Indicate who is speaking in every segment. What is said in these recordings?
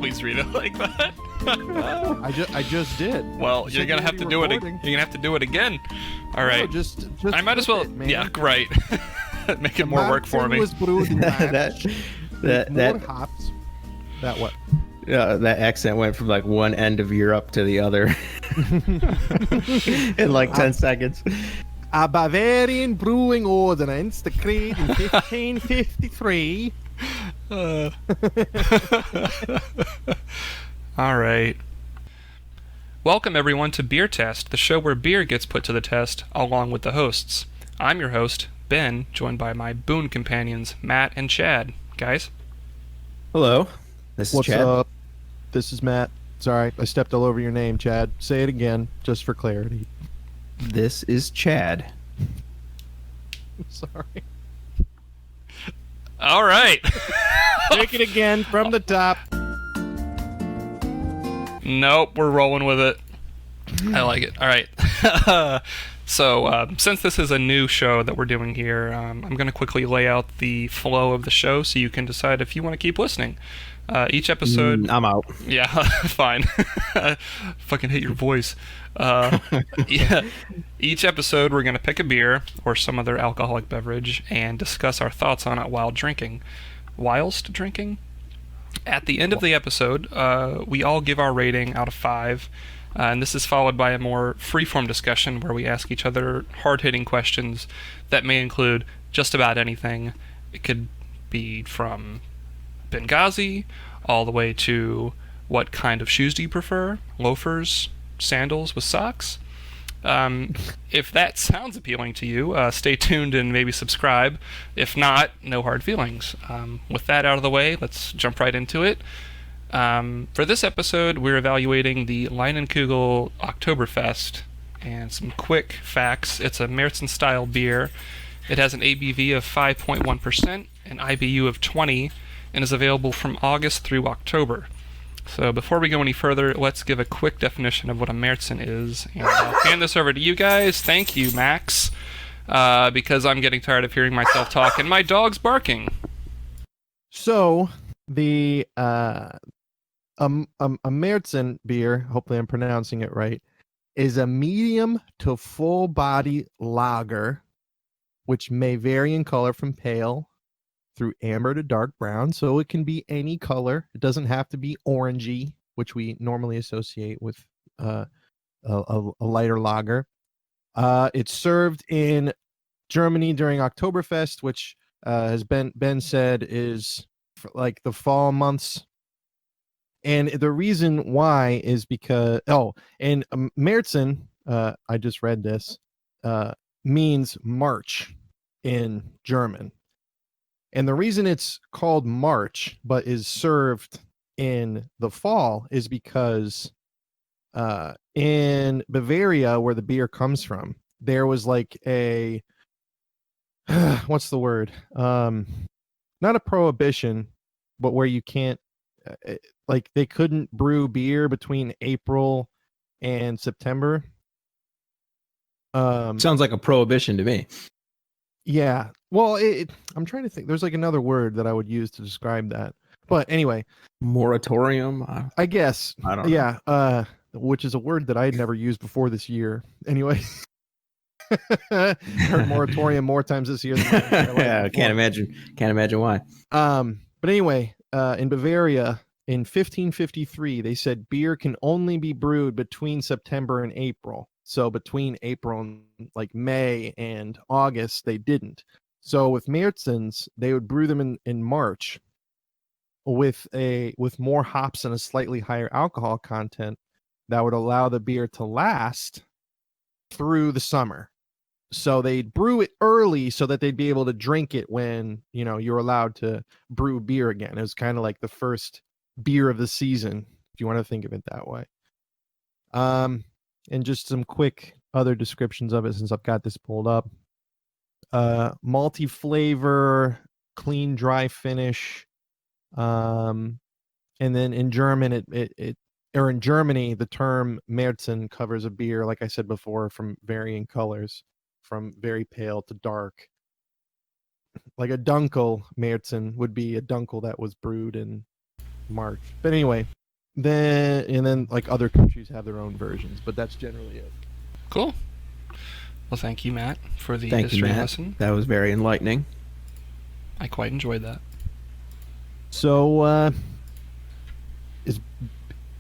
Speaker 1: Please read it like that.
Speaker 2: I just did.
Speaker 1: Well, you're gonna have to do it. You're gonna have to do it again. All right.
Speaker 2: No, just
Speaker 1: I might as well.
Speaker 2: man.
Speaker 1: Yeah, right. Make it more work for me.
Speaker 2: Was brewed in March with more
Speaker 3: that
Speaker 2: hops. That what?
Speaker 3: that accent went from like one end of Europe to the other in like 10 seconds.
Speaker 2: A Bavarian brewing ordinance decreed in 1553.
Speaker 1: All right. Welcome everyone to BIERTEST, the show where beer gets put to the test along with the hosts. I'm your host, Ben, joined by my boon companions, Matt and Chad. Guys?
Speaker 3: Hello. This is
Speaker 2: What's
Speaker 3: Chad.
Speaker 2: up? This is Matt. Sorry, I stepped all over your name, Chad. Say it again, just for clarity.
Speaker 3: This is Chad.
Speaker 2: Sorry.
Speaker 1: All right.
Speaker 2: Take it again from the top.
Speaker 1: Nope, we're rolling with it. I like it. All right. So, since this is a new show that we're doing here, I'm going to quickly lay out the flow of the show so you can decide if you want to keep listening. Each episode...
Speaker 3: I'm out.
Speaker 1: Yeah, fine. Fucking hate your voice. Yeah. Each episode, we're going to pick a beer or some other alcoholic beverage and discuss our thoughts on it while drinking. Whilst drinking? At the end of the episode, we all give our rating out of 5, and this is followed by a more free-form discussion where we ask each other hard-hitting questions that may include just about anything. It could be from Benghazi all the way to what kind of shoes do you prefer? Loafers, sandals with socks? If that sounds appealing to you, stay tuned and maybe subscribe. If not, no hard feelings. With that out of the way, let's jump right into it. For this episode, we're evaluating the Leinenkugel Oktoberfest. And some quick facts. It's a Märzen-style beer. It has an ABV of 5.1%, an IBU of 20, and is available from August through October. So before we go any further, let's give a quick definition of what a Märzen is. And I'll hand this over to you guys. Thank you, Max, because I'm getting tired of hearing myself talk and my dog's barking.
Speaker 2: So, the a Märzen beer, hopefully I'm pronouncing it right, is a medium to full body lager, which may vary in color from pale through amber to dark brown, so it can be any color. It doesn't have to be orangey, which we normally associate with a lighter lager. It's served in Germany during Oktoberfest, which has been said is for like the fall months. And the reason why is because Märzen, I just read this, means March in German. And the reason it's called March, but is served in the fall, is because in Bavaria, where the beer comes from, there was like a, what's the word? Not a prohibition, but where you can't, like they couldn't brew beer between April and September.
Speaker 3: Sounds like a prohibition to me.
Speaker 2: Yeah. Well, I'm trying to think. There's like another word that I would use to describe that. But anyway.
Speaker 3: Moratorium?
Speaker 2: I guess.
Speaker 3: I don't know.
Speaker 2: Yeah. Which is a word that I had never used before this year. Anyway. Heard moratorium more times this year than
Speaker 3: Yeah, I can't imagine why.
Speaker 2: But anyway, in Bavaria in 1553, they said beer can only be brewed between September and April. So between April and like May and August, they didn't. So with Märzens, they would brew them in March with more hops and a slightly higher alcohol content that would allow the beer to last through the summer. So they'd brew it early so that they'd be able to drink it when, you're allowed to brew beer again. It was kind of like the first beer of the season, if you want to think of it that way. And just some quick other descriptions of it since I've got this pulled up. Malty flavor, clean, dry finish. And then in German, in Germany, the term Märzen covers a beer, like I said before, from varying colors, from very pale to dark. Like a Dunkel Märzen would be a Dunkel that was brewed in March. But anyway, then like other countries have their own versions, but that's generally it.
Speaker 1: Cool. Well, thank you, Matt, for the
Speaker 3: Thank you,
Speaker 1: history
Speaker 3: Matt.
Speaker 1: lesson.
Speaker 3: That was very enlightening.
Speaker 1: I quite enjoyed that.
Speaker 2: So,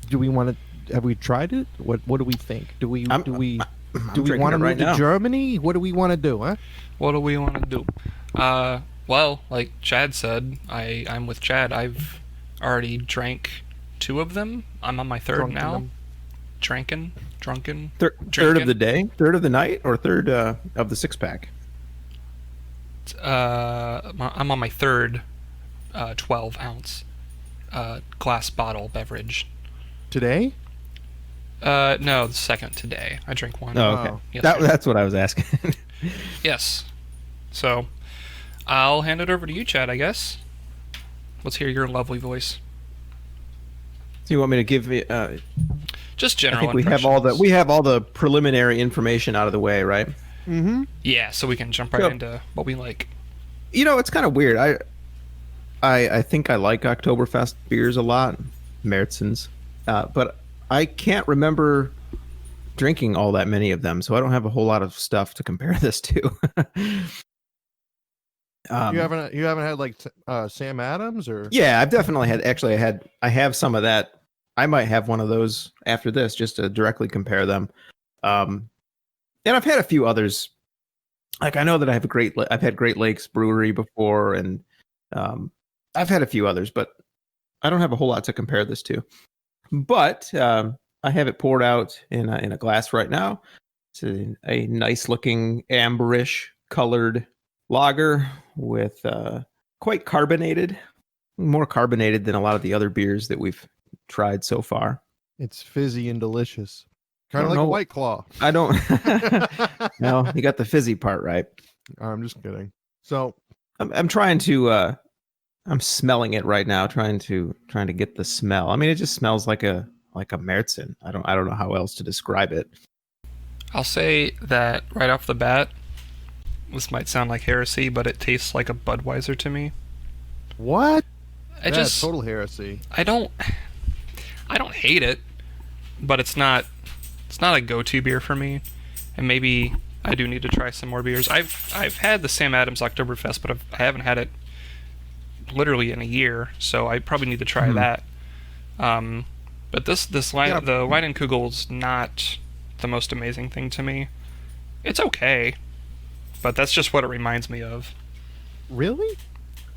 Speaker 2: do we want to? Have we tried it? What do we think? Do we
Speaker 3: I'm
Speaker 2: want to
Speaker 3: drinking
Speaker 2: move
Speaker 3: it right
Speaker 2: to
Speaker 3: now.
Speaker 2: Germany? What do we want to do? Huh?
Speaker 1: What do we want to do? Well, like Chad said, I'm with Chad. I've already drank 2 of them. I'm on my 3rd
Speaker 2: Drunken
Speaker 1: now.
Speaker 2: them.
Speaker 1: Drunken.
Speaker 3: Third of the day, third of the night, or third of the 6-pack.
Speaker 1: I'm on my 3rd 12-ounce glass bottle beverage.
Speaker 2: Today?
Speaker 1: No, the 2nd today. I drank 1.
Speaker 3: Oh, okay.
Speaker 2: Oh.
Speaker 1: Yesterday.
Speaker 3: That's what I was asking.
Speaker 1: Yes. So, I'll hand it over to you, Chad, I guess. Let's hear your lovely voice.
Speaker 3: So you want me to give me?
Speaker 1: Just
Speaker 3: I
Speaker 1: general
Speaker 3: think we have all the preliminary information out of the way, right?
Speaker 2: Mm-hmm.
Speaker 1: Yeah, so we can jump right
Speaker 3: Yep.
Speaker 1: into what we like.
Speaker 3: You know, it's kind of weird. I think I like Oktoberfest beers a lot, Märzen's, but I can't remember drinking all that many of them, so I don't have a whole lot of stuff to compare this to.
Speaker 2: You haven't had like Sam Adams or?
Speaker 3: Yeah, I've definitely had. Actually, I have some of that. I might have one of those after this, just to directly compare them. And I've had a few others. Like I know that I've had Great Lakes Brewery before, and I've had a few others, but I don't have a whole lot to compare this to. But I have it poured out in a glass right now. It's a nice looking amberish colored lager with quite carbonated, more carbonated than a lot of the other beers that we've tried so far.
Speaker 2: It's fizzy and delicious,
Speaker 3: I
Speaker 2: kind of
Speaker 3: don't
Speaker 2: like a
Speaker 3: know.
Speaker 2: White Claw.
Speaker 3: I don't. No, you got the fizzy part right.
Speaker 2: I'm just kidding. So
Speaker 3: I'm trying to. I'm smelling it right now, trying to get the smell. I mean, it just smells like a Märzen. I don't know how else to describe it.
Speaker 1: I'll say that right off the bat, this might sound like heresy, but it tastes like a Budweiser to me.
Speaker 2: what?
Speaker 1: I
Speaker 2: That's
Speaker 1: just
Speaker 2: total heresy.
Speaker 1: I don't hate it, but it's not a go-to beer for me. And maybe I do need to try some more beers. I've had the Sam Adams Oktoberfest, but I haven't had it literally in a year, so I probably need to try that. But the Leinenkugel's not the most amazing thing to me. It's okay, but that's just what it reminds me of.
Speaker 2: Really?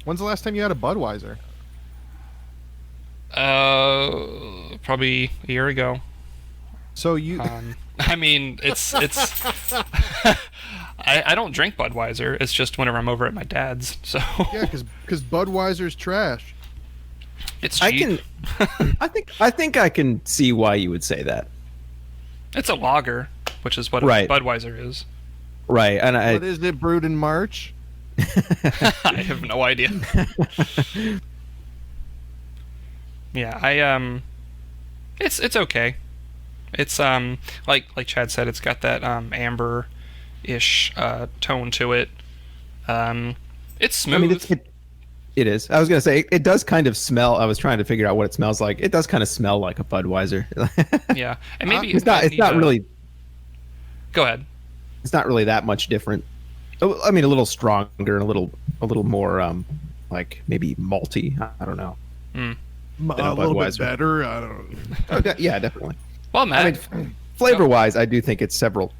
Speaker 2: When's the last time you had a Budweiser?
Speaker 1: Probably a year ago.
Speaker 2: So you
Speaker 1: I mean, it's I don't drink Budweiser. It's just whenever I'm over at my dad's. So
Speaker 2: yeah, because Budweiser's trash.
Speaker 1: it's cheap.
Speaker 3: I think I can see why you would say that.
Speaker 1: It's a lager, which is what
Speaker 3: Right.
Speaker 1: a Budweiser is.
Speaker 3: Right, and
Speaker 2: What is it brewed in March?
Speaker 1: I have no idea. Yeah, it's okay. It's like Chad said, it's got that amber-ish tone to it. It's smooth.
Speaker 3: I mean, it is. I was gonna say it does kind of smell. I was trying to figure out what it smells like. It does kind of smell like a Budweiser.
Speaker 1: Yeah, and maybe
Speaker 3: it's not. It's not really.
Speaker 1: Go ahead.
Speaker 3: It's not really that much different. I mean, a little stronger and a little more like maybe malty. I don't know.
Speaker 2: A little bit
Speaker 3: Budweiser.
Speaker 2: better. I don't.
Speaker 3: Oh, yeah, definitely.
Speaker 1: Well, Matt,
Speaker 3: I mean, flavor-wise, I do think it's several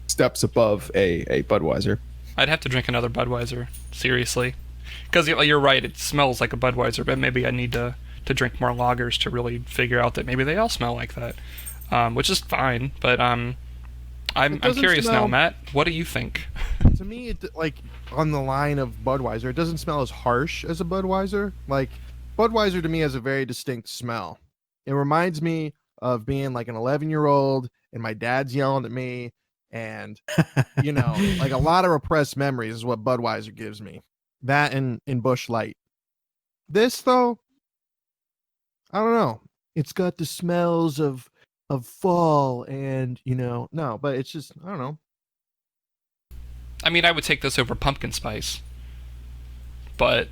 Speaker 3: steps above a Budweiser.
Speaker 1: I'd have to drink another Budweiser, seriously. Because you're right, it smells like a Budweiser, but maybe I need to drink more lagers to really figure out that maybe they all smell like that. Which is fine, but I'm
Speaker 2: doesn't
Speaker 1: curious now,
Speaker 2: smell-
Speaker 1: Matt. What do you think?
Speaker 2: To me, it like on the line of Budweiser, it doesn't smell as harsh as a Budweiser. Like Budweiser to me has a very distinct smell. It reminds me of being like an 11-year-old and my dad's yelling at me, and like a lot of repressed memories is what Budweiser gives me. That and in Busch Light. This though, I don't know. It's got the smells of fall and no, but it's just I don't know.
Speaker 1: I mean, I would take this over pumpkin spice, but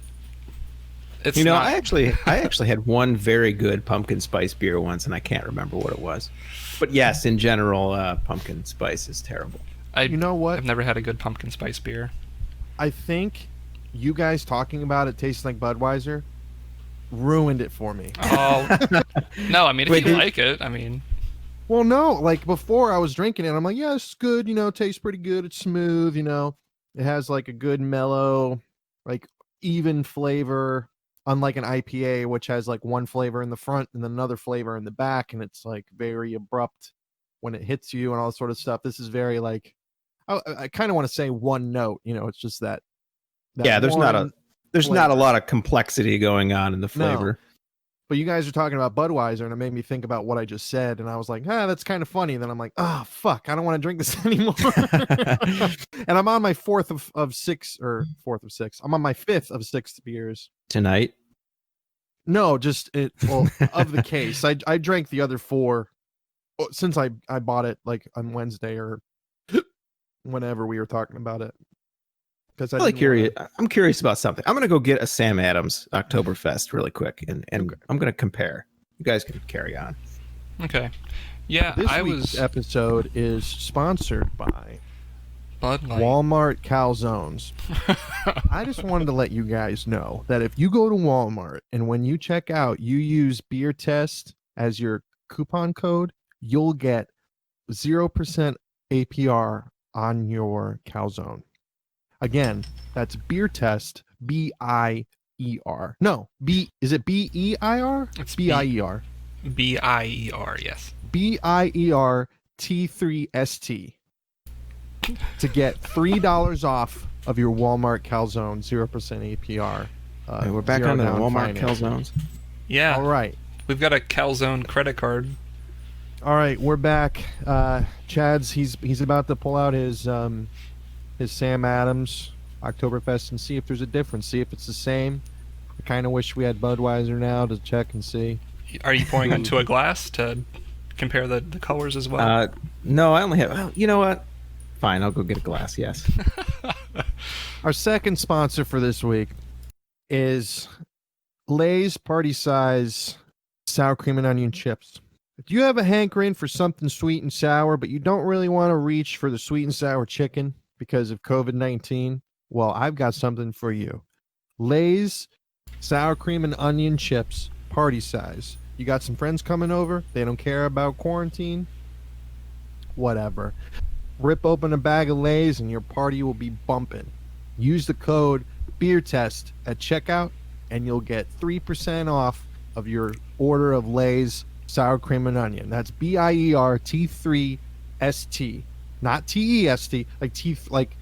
Speaker 1: It's
Speaker 3: You know,
Speaker 1: not,
Speaker 3: I actually had one very good pumpkin spice beer once, and I can't remember what it was. But yes, in general, pumpkin spice is terrible.
Speaker 2: You know what?
Speaker 1: I've never had a good pumpkin spice beer.
Speaker 2: I think you guys talking about it tasting like Budweiser ruined it for me.
Speaker 1: Oh no, I mean if
Speaker 3: Wait,
Speaker 1: you
Speaker 3: did-
Speaker 1: like it, I mean
Speaker 2: Well, no, like before I was drinking it, I'm like, yeah, it's good, it tastes pretty good. It's smooth, it has like a good mellow, like even flavor, unlike an IPA, which has like one flavor in the front and then another flavor in the back, and it's like very abrupt when it hits you and all that sort of stuff. This is very like, I kind of want to say one note, it's just that
Speaker 3: Yeah, there's not
Speaker 2: one
Speaker 3: a lot of complexity going on in the flavor.
Speaker 2: But you guys are talking about Budweiser, and it made me think about what I just said, and I was like, that's kind of funny. Then I'm like, oh, fuck, I don't want to drink this anymore. And I'm on my fourth of six. I'm on my fifth of 6 beers.
Speaker 3: Tonight.
Speaker 2: No, just of the case. I drank the other 4 since I bought it like on Wednesday or whenever we were talking about it. Because
Speaker 3: I'm curious about something. I'm gonna go get a Sam Adams Oktoberfest really quick, and
Speaker 2: Okay.
Speaker 3: I'm gonna compare. You guys can carry on.
Speaker 1: okay. Yeah,
Speaker 2: This
Speaker 1: I
Speaker 2: week's
Speaker 1: was
Speaker 2: episode is sponsored by
Speaker 1: Bud Light.
Speaker 2: Walmart calzones. I just wanted to let you guys know that if you go to Walmart and when you check out, you use BIERTEST as your coupon code, you'll get 0% APR on your calzone. Again, that's BIERTEST, BIER. No, is it BEIR?
Speaker 1: It's
Speaker 2: BIER.
Speaker 1: BIER, yes.
Speaker 2: BIER T3ST to get $3 off of your Walmart calzone, 0% APR.
Speaker 3: Hey, we're back
Speaker 2: zero
Speaker 3: on the
Speaker 2: down
Speaker 3: Walmart
Speaker 2: financing.
Speaker 3: calzones.
Speaker 1: Yeah.
Speaker 2: All right.
Speaker 1: We've got a Calzone credit card.
Speaker 2: All right, we're back. Chad's he's about to pull out his Sam Adams Oktoberfest and see if there's a difference, see if it's the same. I kind of wish we had Budweiser now to check and see.
Speaker 1: Are you pouring into a glass to compare the colors as well?
Speaker 3: No, I only have. Well, you know what? Fine, I'll go get a glass. Yes.
Speaker 2: Our second sponsor for this week is Lay's Party Size Sour Cream and Onion Chips. If you have a hankering for something sweet and sour, but you don't really want to reach for the sweet and sour chicken because of COVID-19, well, I've got something for you. Lay's Sour Cream and Onion Chips, party size. You got some friends coming over, they don't care about quarantine, whatever. Rip open a bag of Lay's and your party will be bumping. Use the code BEERTEST at checkout and you'll get 3% off of your order of Lay's Sour Cream and Onion. That's BIERT3ST, not TEST, like teeth, like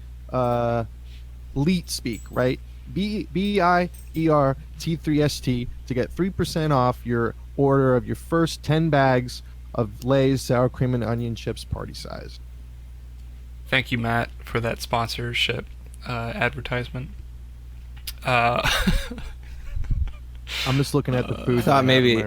Speaker 2: leet speak, right? BIERT3ST to get 3% off your order of your first 10 bags of Lay's Sour Cream and Onion Chips, party size.
Speaker 1: Thank you, Matt, for that sponsorship advertisement.
Speaker 2: I'm just looking at the food.
Speaker 3: I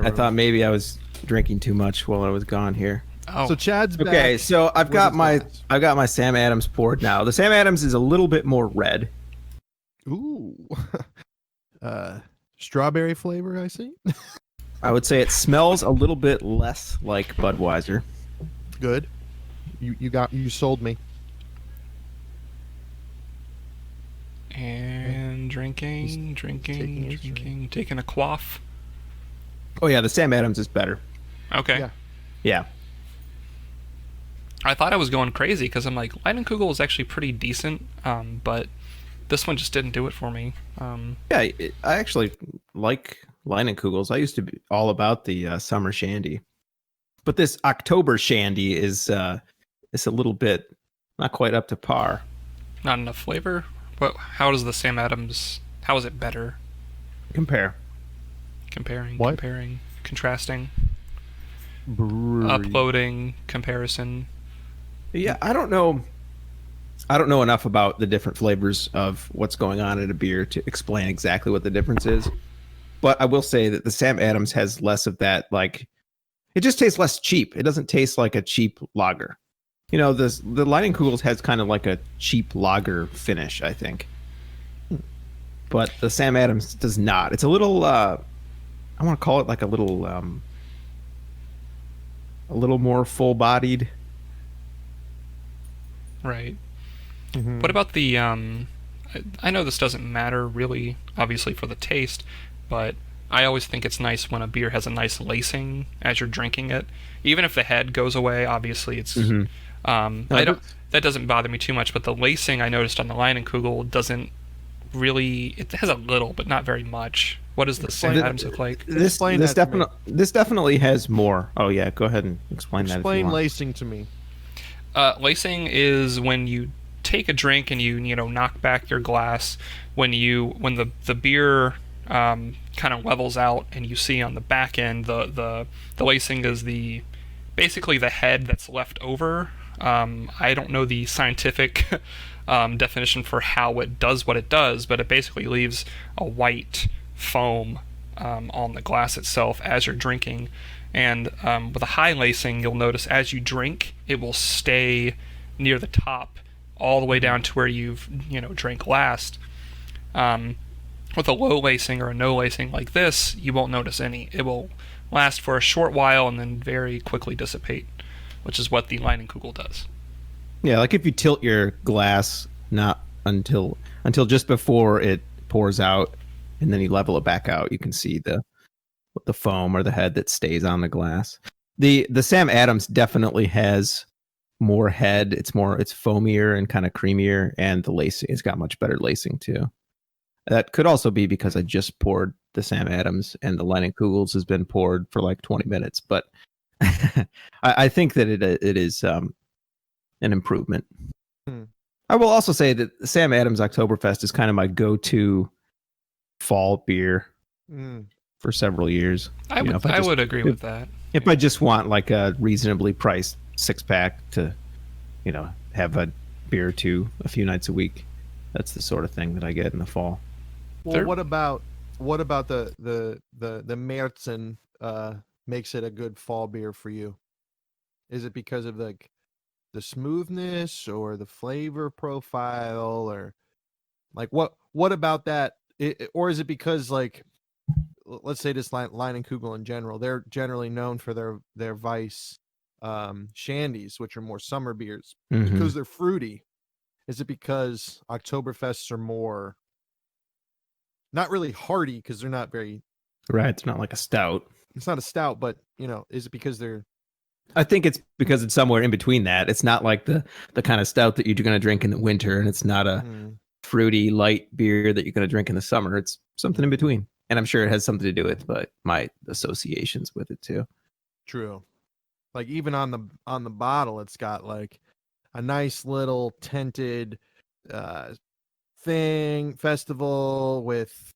Speaker 3: thought maybe I was drinking too much while I was gone here.
Speaker 1: Oh,
Speaker 2: So Chad's back.
Speaker 3: Okay, so I've
Speaker 2: with
Speaker 3: got
Speaker 2: his
Speaker 3: my
Speaker 2: glass.
Speaker 3: Sam Adams poured now. The Sam Adams is a little bit more red.
Speaker 2: Ooh. Strawberry flavor, I see.
Speaker 3: I would say it smells a little bit less like Budweiser.
Speaker 2: Good. You sold me.
Speaker 1: and drinking, taking a quaff.
Speaker 3: Oh yeah, the Sam Adams is better.
Speaker 1: Okay.
Speaker 2: Yeah.
Speaker 3: Yeah.
Speaker 1: I thought I was going crazy because I'm like, Leinenkugel is actually pretty decent, but this one just didn't do it for me.
Speaker 3: Yeah, I actually like Leinenkugels. I used to be all about the summer shandy, but this October shandy is a little bit not quite up to par.
Speaker 1: Not enough flavor. But how does the Sam Adams? How is it better?
Speaker 3: Compare.
Speaker 1: Comparing,
Speaker 2: What?
Speaker 1: contrasting,
Speaker 2: Brewery.
Speaker 1: uploading, comparison.
Speaker 3: Yeah, I don't know enough about the different flavors of what's going on in a beer to explain exactly what the difference is. But I will say that the Sam Adams has less of that, like, it just tastes less cheap. It doesn't taste like a cheap lager. You know, the Leinenkugels has kind of like a cheap lager finish, I think. but the Sam Adams does not. It's a little. I want to call it like a little more full-bodied.
Speaker 1: Right.
Speaker 2: Mhm.
Speaker 1: What about the I know this doesn't matter really, obviously, for the taste, but I always think it's nice when a beer has a nice lacing as you're drinking it. Even if the head goes away, obviously it's
Speaker 3: Mhm.
Speaker 1: that doesn't bother me too much, but the lacing I noticed on the Leinenkugel doesn't really, it has a little but not very much. What does the Sam Adams look like?
Speaker 2: Explain that to me.
Speaker 3: This definitely has more. Oh yeah, go ahead and explain that if you
Speaker 2: Explain
Speaker 3: want.
Speaker 2: lacing to me.
Speaker 1: Lacing is when you take a drink and you knock back your glass when the beer kind of levels out, and you see on the back end the lacing is basically the head that's left over. I don't know the scientific definition for how it does what it does, but it basically leaves a white foam on the glass itself as you're drinking. And with a high lacing, you'll notice as you drink, it will stay near the top all the way down to where you've drank last. With a low lacing or a no lacing like this, you won't notice any. It will last for a short while and then very quickly dissipate, which is what the Leinenkugel does.
Speaker 3: Yeah, like if you tilt your glass not until just before it pours out, and then you level it back out, you can see the foam or the head that stays on the glass. The Sam Adams definitely has more head. It's foamier and kind of creamier, and the lacing, it's got much better lacing too. That could also be because I just poured the Sam Adams, and the Leinenkugels has been poured for like 20 minutes. But I think that it is an improvement. I will also say that the Sam Adams Oktoberfest is kind of my go-to fall beer for several years.
Speaker 1: I would agree with that.
Speaker 3: If I just want like a reasonably priced 6-pack to, have a beer or two a few nights a week, that's the sort of thing that I get in the fall.
Speaker 2: Well, what about the Märzen makes it a good fall beer for you? Is it because of like the smoothness or the flavor profile, or like what about that? Or is it because, like, let's say this Leinenkugel in general, they're generally known for their Weiss shandies, which are more summer beers, because they're fruity. Is it because Oktoberfests are more not really hearty because they're not very
Speaker 3: right? It's not like a stout.
Speaker 2: It's not a stout, but is it because they're?
Speaker 3: I think it's because it's somewhere in between that. It's not like the kind of stout that you're going to drink in the winter, and it's not a fruity light beer that you're going to drink in the summer. It's something in between, and I'm sure it has something to do with my associations with it too.
Speaker 2: True. Like even on the bottle, it's got like a nice little tinted festival with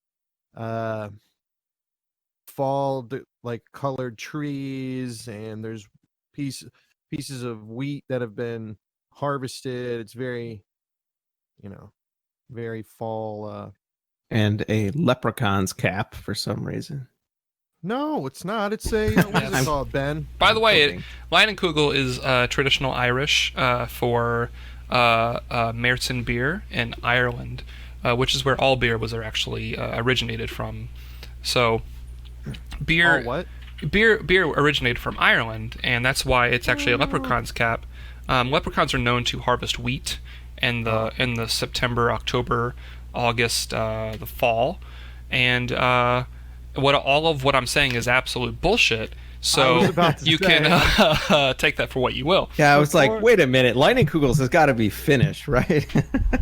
Speaker 2: fall like colored trees, and there's pieces of wheat that have been harvested. It's very very fall.
Speaker 3: And a leprechaun's cap for some reason.
Speaker 2: No, it's not. It's a what is it called, Ben?
Speaker 1: By the way, Leinenkugel is traditional Irish for Märzen beer in Ireland, which is where all beer was actually originated from. So, beer.
Speaker 2: Oh, what?
Speaker 1: Beer originated from Ireland, and that's why it's actually a leprechaun's cap. Leprechauns are known to harvest wheat in the September, October, August, the fall, and all of what I'm saying is absolute bullshit. So you can take that for what you will.
Speaker 3: Yeah, I was like, wait a minute, Leinenkugels has got to be Finnish, right?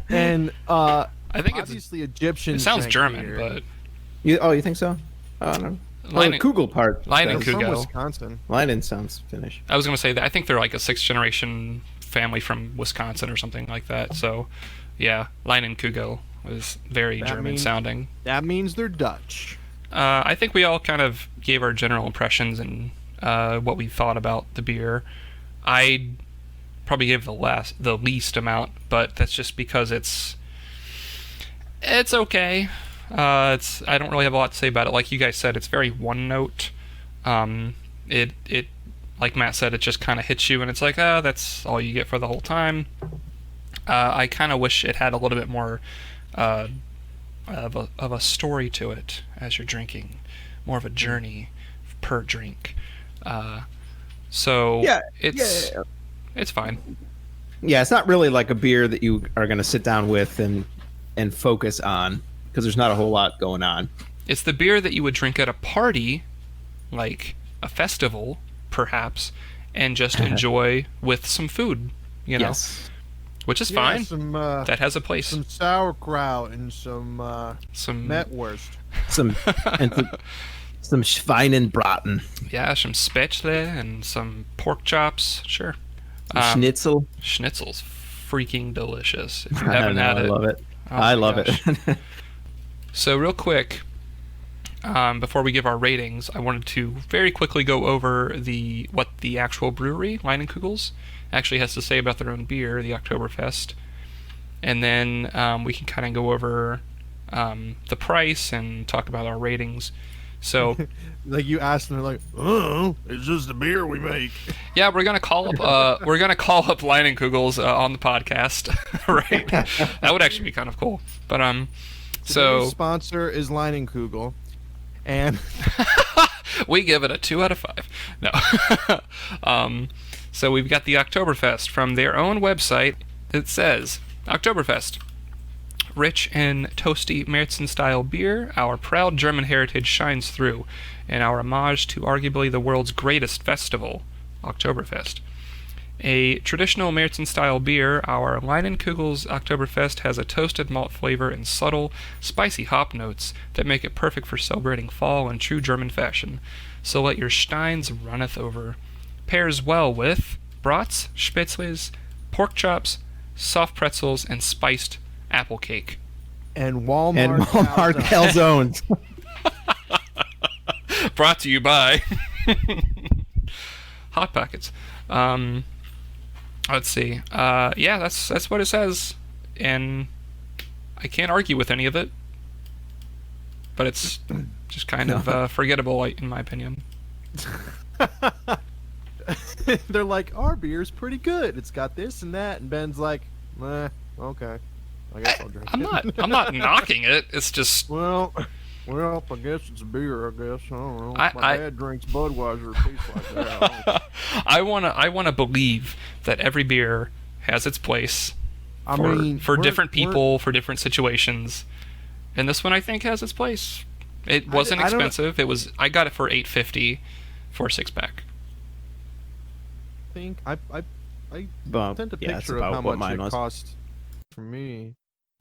Speaker 2: And
Speaker 1: I think
Speaker 2: obviously Egyptian.
Speaker 1: It sounds German,
Speaker 2: beer.
Speaker 1: but
Speaker 3: you think so? Oh no. The Kugel part.
Speaker 1: Leinenkugel.
Speaker 2: From Wisconsin.
Speaker 3: Leinen sounds Finnish.
Speaker 1: I was going to say that I think they're like a 6th generation family from Wisconsin or something like that. So, yeah, Leinenkugel was very German sounding.
Speaker 2: That means they're Dutch.
Speaker 1: I think we all kind of gave our general impressions and what we thought about the beer. I probably gave the least amount, but that's just because it's okay. I don't really have a lot to say about it. Like you guys said, it's very one note. It like Matt said, it just kind of hits you, and it's like, that's all you get for the whole time. I kind of wish it had a little bit more of a story to it as you're drinking, more of a journey per drink. So
Speaker 3: Yeah,
Speaker 1: it's fine.
Speaker 3: Yeah, it's not really like a beer that you are going to sit down with and focus on because there's not a whole lot going on.
Speaker 1: It's the beer that you would drink at a party, like a festival, perhaps, and just enjoy with some food, you know,
Speaker 3: Yes.
Speaker 1: which is fine.
Speaker 2: Some,
Speaker 1: That has a place.
Speaker 2: some sauerkraut and some
Speaker 1: Some
Speaker 2: Metwurst.
Speaker 3: Some Schweinenbraten,
Speaker 1: yeah, some spätzle and some pork chops. Sure.
Speaker 3: Schnitzel.
Speaker 1: Schnitzel's freaking delicious. If you
Speaker 3: I
Speaker 1: haven't
Speaker 3: know,
Speaker 1: had
Speaker 3: I
Speaker 1: it,
Speaker 3: love it.
Speaker 1: oh
Speaker 3: I
Speaker 1: my
Speaker 3: love
Speaker 1: gosh.
Speaker 3: it.
Speaker 1: So real quick, before we give our ratings, I wanted to very quickly go over what the actual brewery, Leinenkugels, actually has to say about their own beer, the Oktoberfest, and then we can kind of go over the price and talk about our ratings. So
Speaker 2: Like you asked them, they're like, "Oh, it's just the beer we make."
Speaker 1: yeah, we're gonna call up Leinenkugels on the podcast, right? That would actually be kind of cool. But
Speaker 2: Today's
Speaker 1: so
Speaker 2: sponsor is Leinenkugel, and
Speaker 1: we give it a 2 out of 5. No. So we've got the Oktoberfest from their own website. It says, Oktoberfest. Rich and toasty Märzen-style beer, our proud German heritage shines through in our homage to arguably the world's greatest festival, Oktoberfest. A traditional Märzen-style beer, our Leinenkugel's Oktoberfest has a toasted malt flavor and subtle, spicy hop notes that make it perfect for celebrating fall in true German fashion. So let your steins runneth over. Pairs well with brats, spätzles, pork chops, soft pretzels, and spiced apple cake.
Speaker 2: and Walmart,
Speaker 3: And Walmart calzones.
Speaker 1: Brought to you by Hot Pockets. Let's see. Yeah, that's what it says, and I can't argue with any of it. But it's just kind of forgettable, in my opinion.
Speaker 2: They're like, our beer's pretty good. It's got this and that, and Ben's like, okay, I guess I'll drink it.
Speaker 1: I'm not knocking it. It's just
Speaker 2: Well, I guess it's a beer. I guess I don't know.
Speaker 1: I-
Speaker 2: My dad drinks Budweiser. It tastes like that.
Speaker 1: I wanna believe that every beer has its place
Speaker 2: I
Speaker 1: for,
Speaker 2: mean,
Speaker 1: for
Speaker 2: we're-
Speaker 1: different people, for different situations, and this one I think has its place. It wasn't
Speaker 2: I don't-
Speaker 1: expensive. I got it for $8.50 for a 6-pack.
Speaker 2: think I
Speaker 3: Well,
Speaker 2: sent a
Speaker 3: yeah, that's
Speaker 2: picture of
Speaker 3: about
Speaker 2: how
Speaker 3: what
Speaker 2: much
Speaker 3: mine
Speaker 2: it
Speaker 3: was.
Speaker 2: cost for me.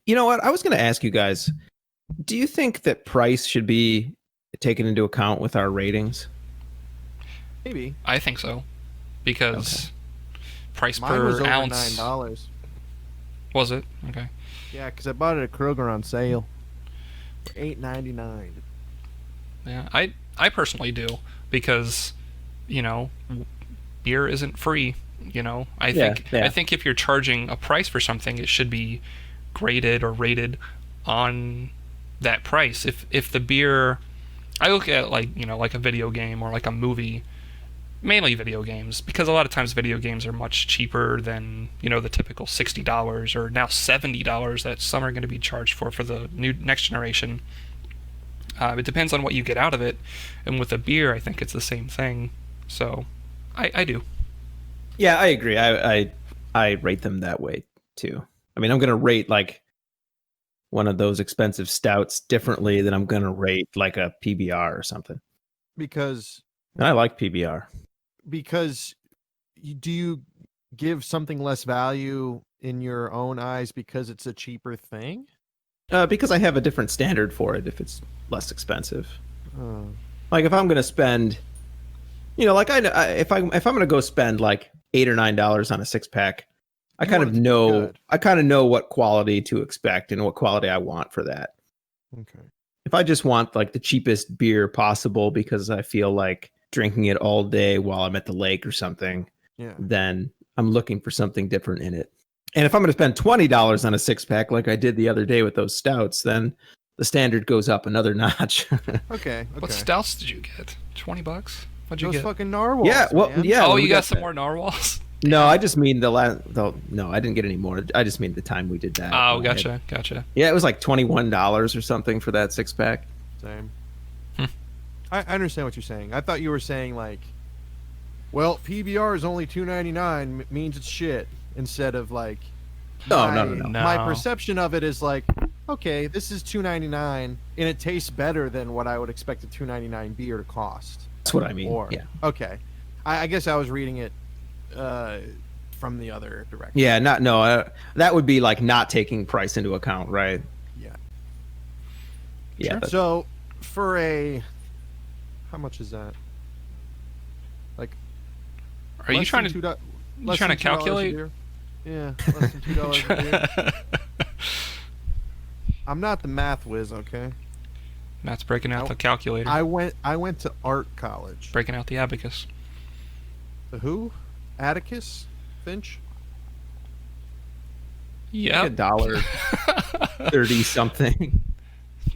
Speaker 3: You know what? I was going to ask you guys, do you think that price should be taken into account with our ratings?
Speaker 2: Maybe
Speaker 1: I think so, because price
Speaker 2: mine
Speaker 1: per
Speaker 2: was over
Speaker 1: ounce
Speaker 2: $9.
Speaker 1: was it? Okay.
Speaker 2: Yeah, because I bought it at Kroger on sale for $8.99.
Speaker 1: Yeah, I personally do, because beer isn't free. I think if you're charging a price for something, it should be graded or rated on that price. If the beer, I look at like a video game or like a movie, mainly video games, because a lot of times video games are much cheaper than the typical $60 or now $70 that some are going to be charged for the next generation. It depends on what you get out of it, and with a beer, I think it's the same thing. So, I do.
Speaker 3: Yeah, I agree. I rate them that way too. I mean, I'm going to rate like one of those expensive stouts differently than I'm going to rate like a PBR or something.
Speaker 2: Because
Speaker 3: And I like PBR.
Speaker 2: do you give something less value in your own eyes because it's a cheaper thing?
Speaker 3: Because I have a different standard for it if it's less expensive.
Speaker 2: Oh.
Speaker 3: Like if I'm going to spend, like if I'm going to go spend like $8 or $9 on a 6-pack, I
Speaker 2: You
Speaker 3: kind
Speaker 2: want
Speaker 3: of
Speaker 2: it to be
Speaker 3: know
Speaker 2: good.
Speaker 3: I kind of know what quality to expect and what quality I want for that.
Speaker 2: Okay.
Speaker 3: If I just want like the cheapest beer possible because I feel like drinking it all day while I'm at the lake or something,
Speaker 2: Yeah.
Speaker 3: then I'm looking for something different in it. And if I'm going to spend $20 on a 6-pack like I did the other day with those stouts, then the standard goes up another notch.
Speaker 2: Okay.
Speaker 1: What stouts did you get? $20? What'd you
Speaker 2: Those
Speaker 1: get?
Speaker 2: fucking narwhals.
Speaker 3: Yeah, well,
Speaker 2: man.
Speaker 3: yeah.
Speaker 1: Oh,
Speaker 3: we
Speaker 1: you got some
Speaker 3: that.
Speaker 1: more narwhals?
Speaker 3: No, I just mean the last. No, I didn't get any more. I just mean the time we did that.
Speaker 1: Oh, gotcha.
Speaker 3: Yeah, it was like $21 or something for that 6-pack.
Speaker 2: Same. I understand what you're saying. I thought you were saying like, well, PBR is only $2.99 means it's shit, instead of like.
Speaker 3: No.
Speaker 2: My perception of it is like, okay, this is $2.99 and it tastes better than what I would expect a $2.99 beer to cost.
Speaker 3: That's what I mean.
Speaker 2: Or,
Speaker 3: yeah.
Speaker 2: Okay. I guess I was reading it from the other direction.
Speaker 3: Yeah. That would be like not taking price into account, right?
Speaker 2: Yeah.
Speaker 3: Yeah.
Speaker 1: Sure.
Speaker 2: So for how much is that? Like,
Speaker 1: Are you trying to calculate?
Speaker 2: Yeah, less than $2 a beer. I'm not the math whiz, okay?
Speaker 1: Matt's breaking out the calculator.
Speaker 2: I went to art college.
Speaker 1: Breaking out the abacus.
Speaker 2: The who? Atticus Finch?
Speaker 1: Yeah.
Speaker 3: $1.30 something.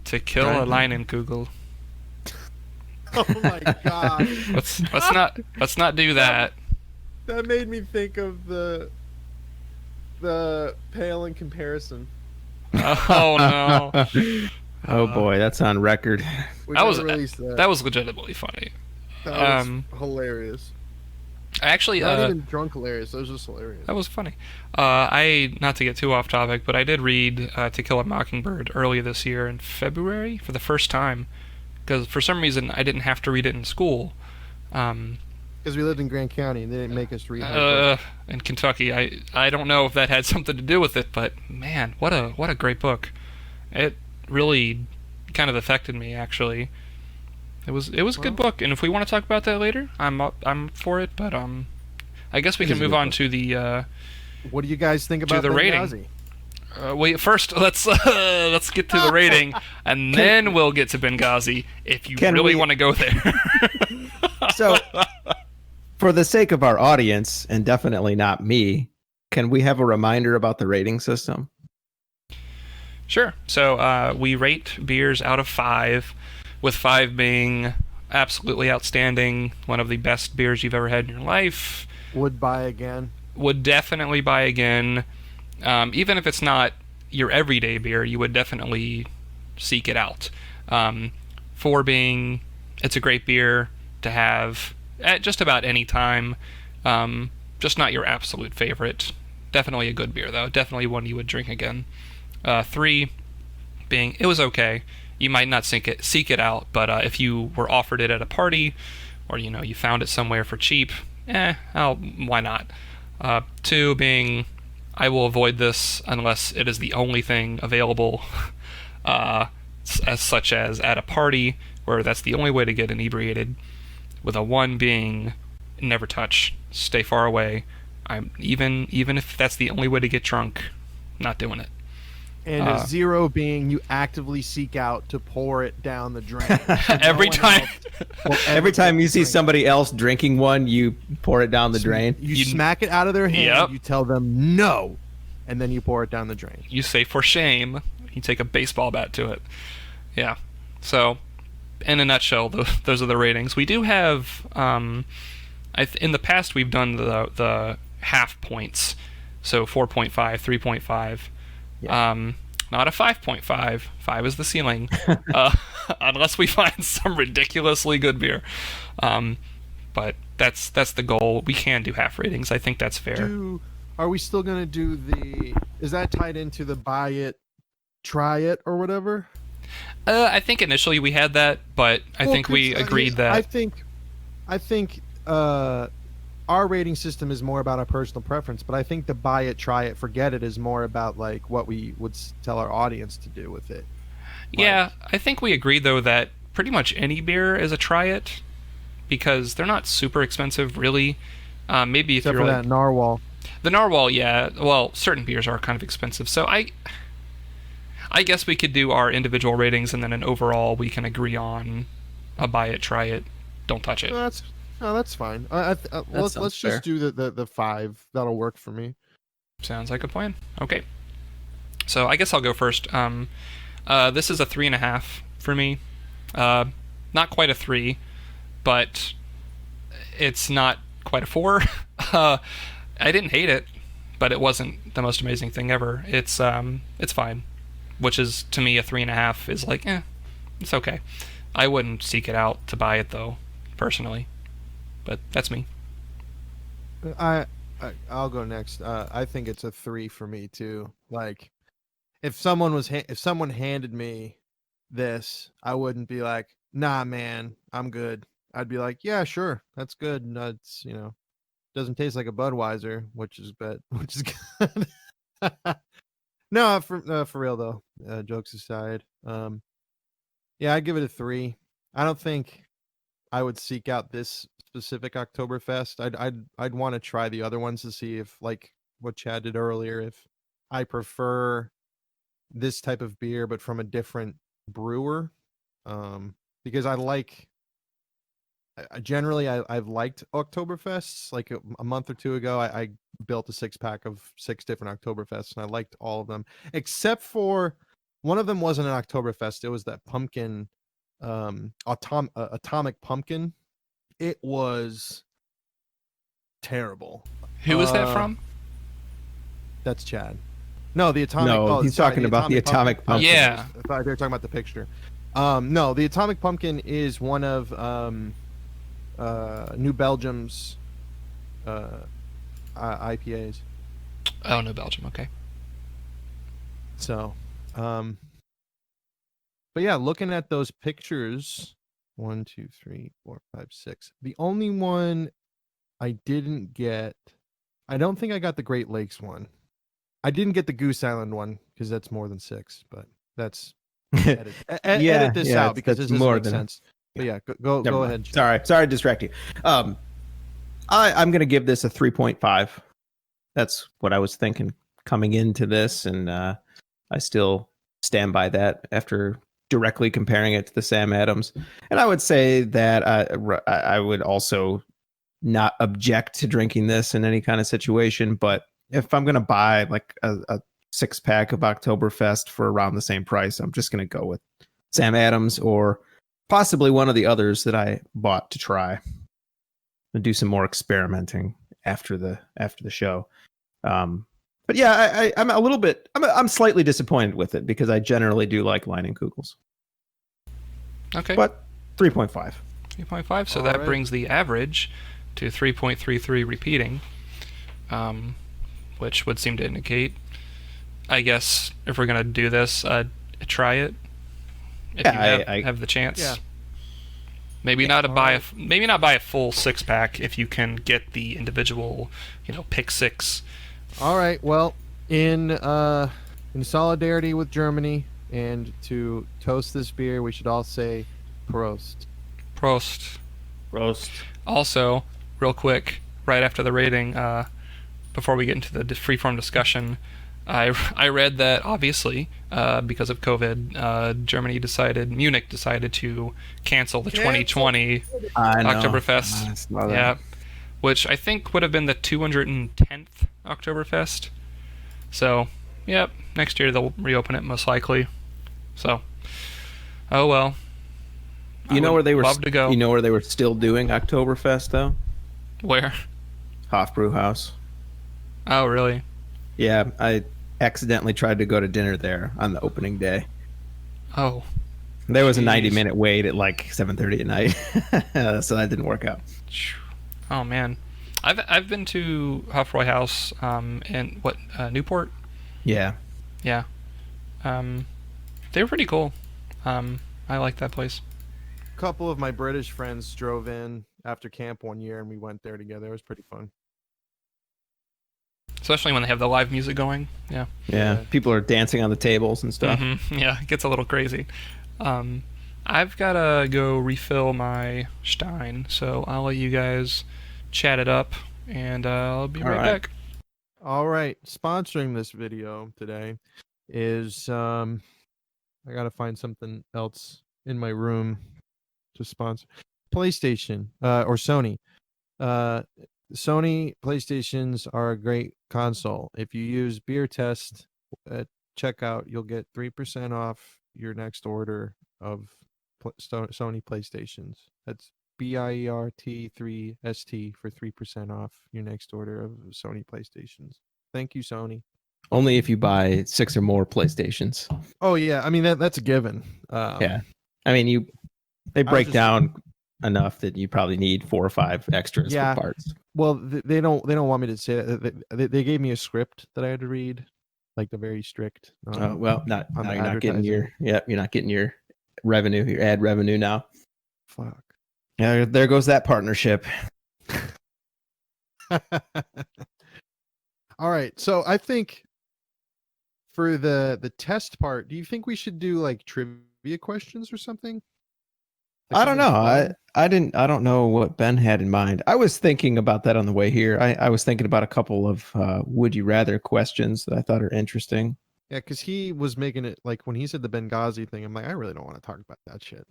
Speaker 1: To kill a Leinenkugel.
Speaker 2: Oh my god.
Speaker 1: Let's not do that.
Speaker 2: That made me think of the Pale in Comparison.
Speaker 1: Oh no.
Speaker 3: Oh boy, that's on record.
Speaker 1: That was legitimately funny.
Speaker 2: That was hilarious.
Speaker 1: Actually,
Speaker 2: not even drunk hilarious. That was just hilarious.
Speaker 1: That was funny. Not to get too off topic, but I did read To Kill a Mockingbird earlier this year in February for the first time, because for some reason I didn't have to read it in school.
Speaker 2: Because we lived in Grant County and they didn't make us read.
Speaker 1: In Kentucky, I don't know if that had something to do with it, but man, what a great book. It really kind of affected me, actually. It was a good book, and if we want to talk about that later, I'm for it. But I guess we can move on to the.
Speaker 2: What do you guys think about
Speaker 1: the rating? Wait, first let's get to the rating, and then we'll get to Benghazi if you really want to go there.
Speaker 3: So, for the sake of our audience, and definitely not me, can we have a reminder about the rating system?
Speaker 1: Sure. So we rate beers out of 5. With 5 being absolutely outstanding, one of the best beers you've ever had in your life.
Speaker 2: Would buy again.
Speaker 1: Would definitely buy again. Even if it's not your everyday beer, you would definitely seek it out. 4 being, it's a great beer to have at just about any time. Just not your absolute favorite. Definitely a good beer, though. Definitely one you would drink again. 3 being, it was okay. You might not seek it out, but if you were offered it at a party, or you found it somewhere for cheap, why not? 2 being, I will avoid this unless it is the only thing available, such as at a party, where that's the only way to get inebriated. With a 1 being, never touch, stay far away. Even if that's the only way to get drunk, not doing it.
Speaker 2: And a 0 being you actively seek out to pour it down the drain.
Speaker 1: Every time.
Speaker 3: Every time you see somebody else drinking one, you pour it down the drain.
Speaker 2: You smack it out of their hand.
Speaker 1: Yep.
Speaker 2: You tell them no, and then you pour it down the drain.
Speaker 1: You say for shame. You take a baseball bat to it. Yeah. So, in a nutshell, those are the ratings. We do have. In the past, we've done the half points, so 4.5, 3.5. Yeah. Not a 5.5. 5 is the ceiling, unless we find some ridiculously good beer. But that's the goal. We can do half ratings. I think that's fair.
Speaker 2: Are we still gonna do the? Is that tied into the buy it, try it, or whatever?
Speaker 1: I think initially we had that, but I think we agreed that.
Speaker 2: I think our rating system is more about our personal preference, but I think the buy it, try it, forget it is more about like what we would tell our audience to do with it.
Speaker 1: Yeah, I think we agreed though that pretty much any beer is a try it, because they're not super expensive really. Maybe if
Speaker 2: except
Speaker 1: you're
Speaker 2: for
Speaker 1: like,
Speaker 2: that narwhal.
Speaker 1: The narwhal, yeah. Well, certain beers are kind of expensive, so I guess we could do our individual ratings, and then an overall we can agree on a buy it, try it, don't touch it.
Speaker 2: That's fine. Let's just do the 5. That'll work for me.
Speaker 1: Sounds like a plan. Okay. So I guess I'll go first. This is a 3.5 for me. Not quite a 3, but it's not quite a 4. I didn't hate it, but it wasn't the most amazing thing ever. It's fine, which is to me a 3.5 is like, it's okay. I wouldn't seek it out to buy it though, personally, but that's me.
Speaker 2: I, I'll go next. I think it's a 3 for me too. Like, if someone handed me this, I wouldn't be like, nah, man, I'm good. I'd be like, yeah, sure, that's good. No, it's doesn't taste like a Budweiser, which is which is good. No, for real though. Jokes aside, yeah, I'd give it a 3. I don't think I would seek out this specific Oktoberfest. I'd want to try the other ones to see if, like what Chad did earlier, if I prefer this type of beer but from a different brewer. Because I've liked Oktoberfests. Like a month or two ago, I built a 6-pack of 6 different Oktoberfests, and I liked all of them except for one of them wasn't an Oktoberfest. It was that pumpkin, atomic pumpkin. It was terrible.
Speaker 1: Who is that from?
Speaker 2: That's Chad. No, the atomic.
Speaker 3: No,
Speaker 2: oh,
Speaker 3: he's
Speaker 2: sorry,
Speaker 3: talking about the atomic pumpkin.
Speaker 1: Yeah.
Speaker 2: I thought they were talking about the picture. No, the atomic pumpkin is one of New Belgium's IPAs.
Speaker 1: Oh, no, Belgium. Okay.
Speaker 2: So, but yeah, looking at those pictures, 1, 2, 3, 4, 5, 6. The only one I didn't get, I don't think I got the Great Lakes one. I didn't get the Goose Island one because that's more than 6, but that's edit this out because this doesn't make sense. But yeah, go ahead.
Speaker 3: Sorry to distract you. I'm going to give this a 3.5. That's what I was thinking coming into this, and I still stand by that after directly comparing it to the Sam Adams. And I would say that I would also not object to drinking this in any kind of situation, but if I'm going to buy like a 6-pack of Oktoberfest for around the same price, I'm just going to go with Sam Adams or possibly one of the others that I bought to try and do some more experimenting after the show. But yeah, I'm a little bit, I'm slightly disappointed with it because I generally do like Leinenkugels.
Speaker 1: Okay.
Speaker 3: But 3.5.
Speaker 1: 3.5. So that brings the average to 3.33 repeating, which would seem to indicate, I guess, if we're going to do this, try it. If you have the chance.
Speaker 2: Yeah.
Speaker 1: Maybe not buy a full 6-pack if you can get the individual, pick 6.
Speaker 2: All right. Well, in solidarity with Germany and to toast this beer, we should all say Prost.
Speaker 1: Prost.
Speaker 3: Prost.
Speaker 1: Also, real quick, right after the rating, before we get into the freeform discussion, I read that obviously because of COVID, Munich decided to cancel the 2020 Oktoberfest. Yeah, which I think would have been the 210th Oktoberfest. So, yep, next year they'll reopen it most likely. So, oh well.
Speaker 3: You know where they were?
Speaker 1: Love to go.
Speaker 3: You know where they were still doing Oktoberfest though?
Speaker 1: Where?
Speaker 3: Hofbrauhaus.
Speaker 1: Oh, really?
Speaker 3: Yeah, I accidentally tried to go to dinner there on the opening day.
Speaker 1: Oh.
Speaker 3: There was a 90-minute wait at like 7:30 at night, so that didn't work out.
Speaker 1: Oh man, I've been to Hofbrauhaus in Newport.
Speaker 3: Yeah.
Speaker 1: Yeah. They were pretty cool. I like that place.
Speaker 2: A couple of my British friends drove in after camp one year, and we went there together. It was pretty fun.
Speaker 1: Especially when they have the live music going. Yeah.
Speaker 3: Yeah. People are dancing on the tables and stuff.
Speaker 1: Mm-hmm. Yeah, it gets a little crazy. I've got to go refill my Stein, so I'll let you guys chat it up, and I'll be right back.
Speaker 2: All right. Sponsoring this video today is I got to find something else in my room to sponsor. PlayStation or Sony. Sony PlayStations are a great console. If you use BIERTEST at checkout, you'll get 3% off your next order of Sony PlayStations. That's BIERT3ST for 3% off your next order of Sony PlayStations. Thank you, Sony.
Speaker 3: Only if you buy 6 or more PlayStations.
Speaker 2: Oh yeah, I mean that's a given.
Speaker 3: Yeah, I mean they break down enough that you probably need 4 or 5 extras for parts.
Speaker 2: Well, they don't want me to say that. They gave me a script that I had to read, like the very strict.
Speaker 3: Well, now you're not getting your you're not getting your revenue, your ad revenue now.
Speaker 2: Fuck.
Speaker 3: Yeah, there goes that partnership.
Speaker 2: All right, so I think for the test part, do you think we should do like trivia questions or something?
Speaker 3: I don't know. I don't know what Ben had in mind. I was thinking about that on the way here. I was thinking about a couple of would you rather questions that I thought are interesting.
Speaker 2: Yeah, because he was making it like when he said the Benghazi thing, I'm like, I really don't want to talk about that shit.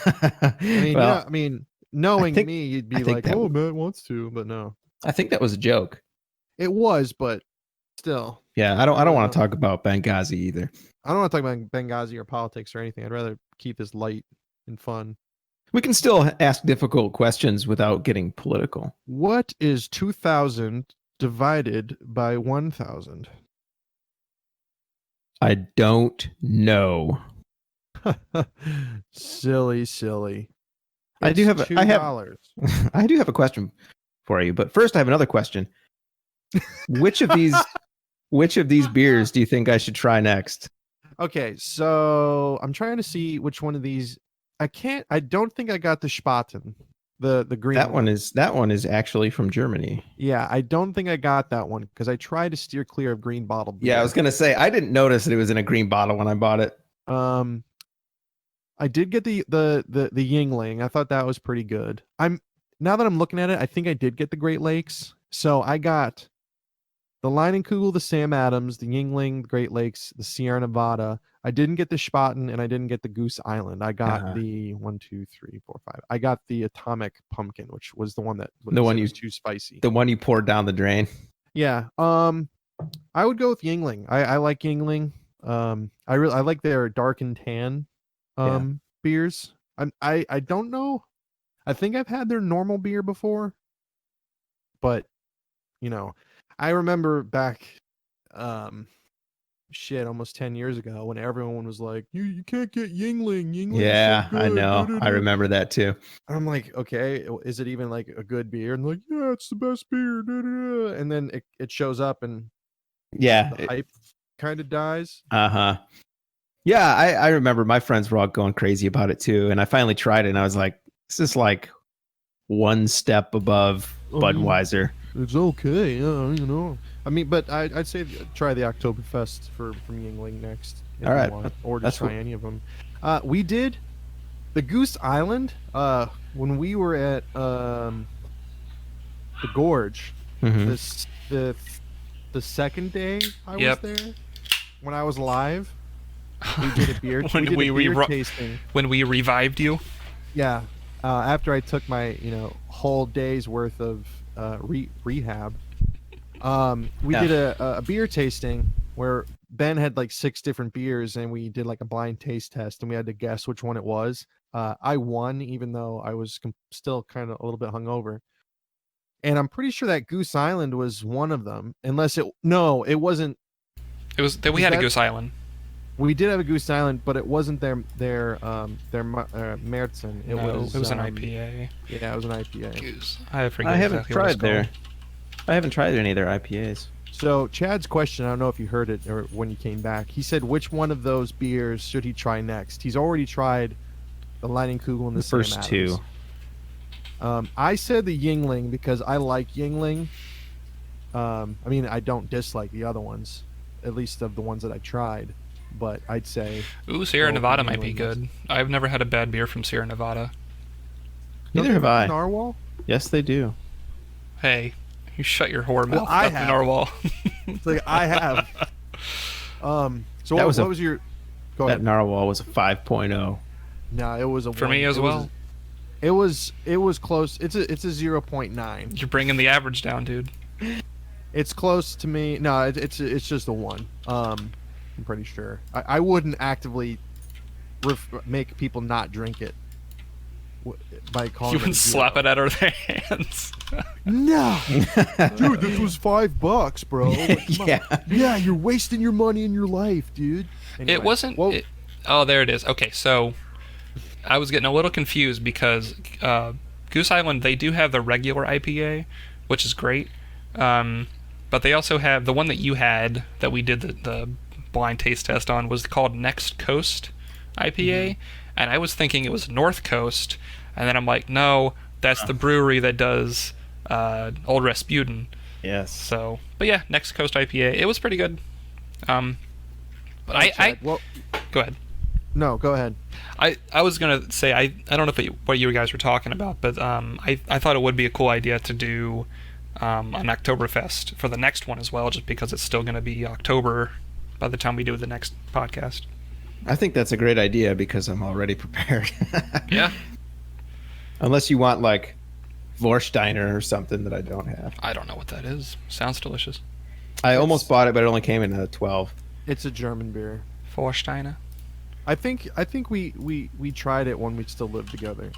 Speaker 2: I mean, knowing me, you'd be like, oh, Matt wants to, but no.
Speaker 3: I think that was a joke.
Speaker 2: It was, but still.
Speaker 3: Yeah, I don't want to talk about Benghazi either.
Speaker 2: I don't want to talk about Benghazi or politics or anything. I'd rather keep this light and fun.
Speaker 3: We can still ask difficult questions without getting political.
Speaker 2: What is 2,000 divided by 1,000?
Speaker 3: I don't know.
Speaker 2: Silly.
Speaker 3: I do have
Speaker 2: $2.
Speaker 3: I do have a question for you, but first I have another question. Which of these beers do you think I should try next?
Speaker 2: Okay, so I'm trying to see which one of these. I don't think I got the Spaten, the green.
Speaker 3: That one is actually from Germany.
Speaker 2: Yeah, I don't think I got that one because I tried to steer clear of green bottle beer.
Speaker 3: Yeah, I was gonna say I didn't notice that it was in a green bottle when I bought it.
Speaker 2: I did get the Yingling. I thought that was pretty good. Now that I'm looking at it, I think I did get the Great Lakes. So I got the Leinenkugel, the Sam Adams, the Yingling, the Great Lakes, the Sierra Nevada. I didn't get the Spaten, and I didn't get the Goose Island. I got the 1, 2, 3, 4, 5. I got the Atomic Pumpkin, which was the one that was too spicy.
Speaker 3: The one you poured down the drain.
Speaker 2: Yeah. I would go with Yingling. I like Yingling. I like their dark and tan beers. I don't know. I think I've had their normal beer before, but I remember back almost 10 years ago when everyone was like, you can't get Yingling.
Speaker 3: Yeah, so I know. I remember that too.
Speaker 2: I'm like, okay, is it even like a good beer? And like, yeah, it's the best beer. And then it shows up and the hype kind of dies.
Speaker 3: Yeah, I remember my friends were all going crazy about it too, and I finally tried it and I was like, this is like one step above Budweiser.
Speaker 2: It's okay, I mean, but I'd say try the Oktoberfest from Yingling next.
Speaker 3: All right,
Speaker 2: or just try any of them. We did the Goose Island when we were at the Gorge. The second day I was there when I was live. We did a beer. Tasting
Speaker 1: when we revived you.
Speaker 2: Yeah, after I took my whole day's worth of rehab. We did a beer tasting where Ben had like 6 different beers and we did like a blind taste test and we had to guess which one it was. I won even though I was still kind of a little bit hungover. And I'm pretty sure that Goose Island was one of them. It wasn't.
Speaker 1: It was that we had a Goose Island.
Speaker 2: We did have a Goose Island, but it wasn't their Märzen. It was
Speaker 1: an IPA.
Speaker 2: Yeah, it was an IPA.
Speaker 1: Goose.
Speaker 3: I haven't tried there. I haven't tried any of their IPAs.
Speaker 2: So Chad's question, I don't know if you heard it or when you came back. He said, which one of those beers should he try next? He's already tried the Leinenkugel and the
Speaker 3: first two.
Speaker 2: I said the Yingling because I like Yingling. I mean, I don't dislike the other ones, at least of the ones that I tried. But I'd say
Speaker 1: Sierra Nevada might be good. I've never had a bad beer from Sierra Nevada.
Speaker 3: Neither have I.
Speaker 2: Narwhal?
Speaker 3: Yes, they do.
Speaker 1: Hey, you shut your whore mouth
Speaker 2: up,
Speaker 1: Narwhal.
Speaker 2: It's like I have. So what was your? Go ahead.
Speaker 3: That Narwhal was a 5.0.
Speaker 2: No, it was a
Speaker 1: for me as well.
Speaker 2: It was close. It's a 0.9.
Speaker 1: You're bringing the average down, dude.
Speaker 2: It's close to me. No, it's just a 1. I'm pretty sure. I wouldn't actively make people not drink it. by calling
Speaker 1: You
Speaker 2: it
Speaker 1: would slap it out of their hands.
Speaker 2: No, dude, this was $5, bro. Like, yeah, you're wasting your money and your life, dude. Anyway,
Speaker 1: It wasn't. Oh, there it is. Okay, so I was getting a little confused because Goose Island, they do have the regular IPA, which is great. But they also have the one that you had that we did the blind taste test on was called Next Coast IPA, and I was thinking it was North Coast, and then I'm like, no, that's the brewery that does Old Rasputin.
Speaker 3: Yes.
Speaker 1: So, but yeah, Next Coast IPA. It was pretty good. But
Speaker 2: well,
Speaker 1: go ahead.
Speaker 2: No, go ahead.
Speaker 1: I was gonna say I don't know what you guys were talking about, but I thought it would be a cool idea to do an Oktoberfest for the next one as well, just because it's still gonna be October by the time we do the next podcast.
Speaker 3: I think that's a great idea because I'm already prepared.
Speaker 1: Yeah.
Speaker 3: Unless you want like Vorsteiner or something that I don't have.
Speaker 1: I don't know what that is. Sounds delicious.
Speaker 3: I almost bought it, but it only came in a 12.
Speaker 2: It's a German beer.
Speaker 1: Vorsteiner.
Speaker 2: I think we tried it when we still lived together.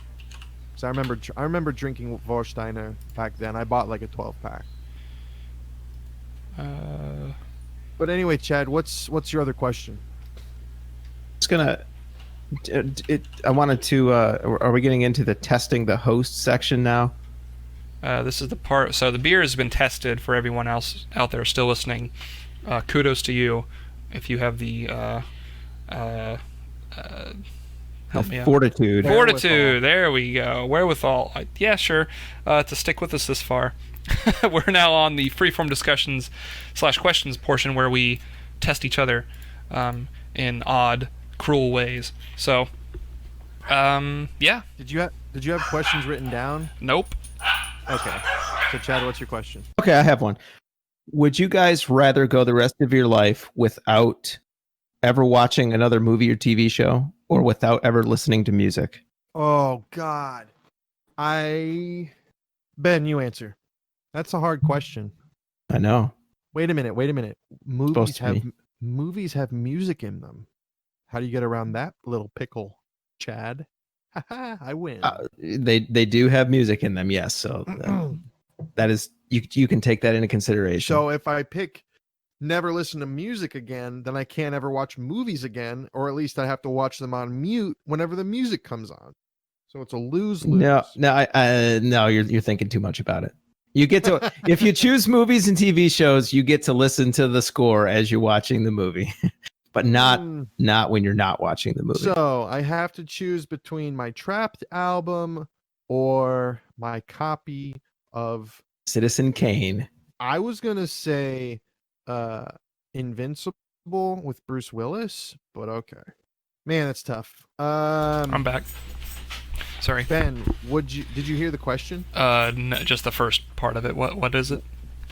Speaker 2: So I remember drinking Vorsteiner back then. I bought like a 12-pack. But anyway, Chad, what's your other question?
Speaker 3: It's gonna. I wanted to. Are we getting into the testing the host section now?
Speaker 1: This is the part. So the beer has been tested for everyone else out there still listening. Kudos to you if you have the help me out.
Speaker 3: Fortitude.
Speaker 1: Fortitude. There we go. Wherewithal. Yeah, sure. To stick with us this far. We're now on the freeform discussions / questions portion where we test each other in odd, cruel ways. So, yeah.
Speaker 2: Did you have questions written down?
Speaker 1: Nope.
Speaker 2: Okay. So, Chad, what's your question?
Speaker 3: Okay, I have one. Would you guys rather go the rest of your life without ever watching another movie or TV show, or without ever listening to music?
Speaker 2: Oh God, Ben, you answer. That's a hard question.
Speaker 3: I know.
Speaker 2: Wait a minute. Movies have music in them. How do you get around that little pickle, Chad? I win.
Speaker 3: They do have music in them, yes. So that is you can take that into consideration.
Speaker 2: So if I pick never listen to music again, then I can't ever watch movies again, or at least I have to watch them on mute whenever the music comes on. So it's a lose-lose.
Speaker 3: No, you're thinking too much about it. You get to if you choose movies and TV shows, you get to listen to the score as you're watching the movie, but not when you're not watching the movie.
Speaker 2: So I have to choose between my Trapped album or my copy of
Speaker 3: Citizen Kane.
Speaker 2: I was gonna say Invincible with Bruce Willis, but okay. Man, that's tough.
Speaker 1: I'm back. Sorry.
Speaker 2: Ben, did you hear the question?
Speaker 1: No, just the first part of it. What is it?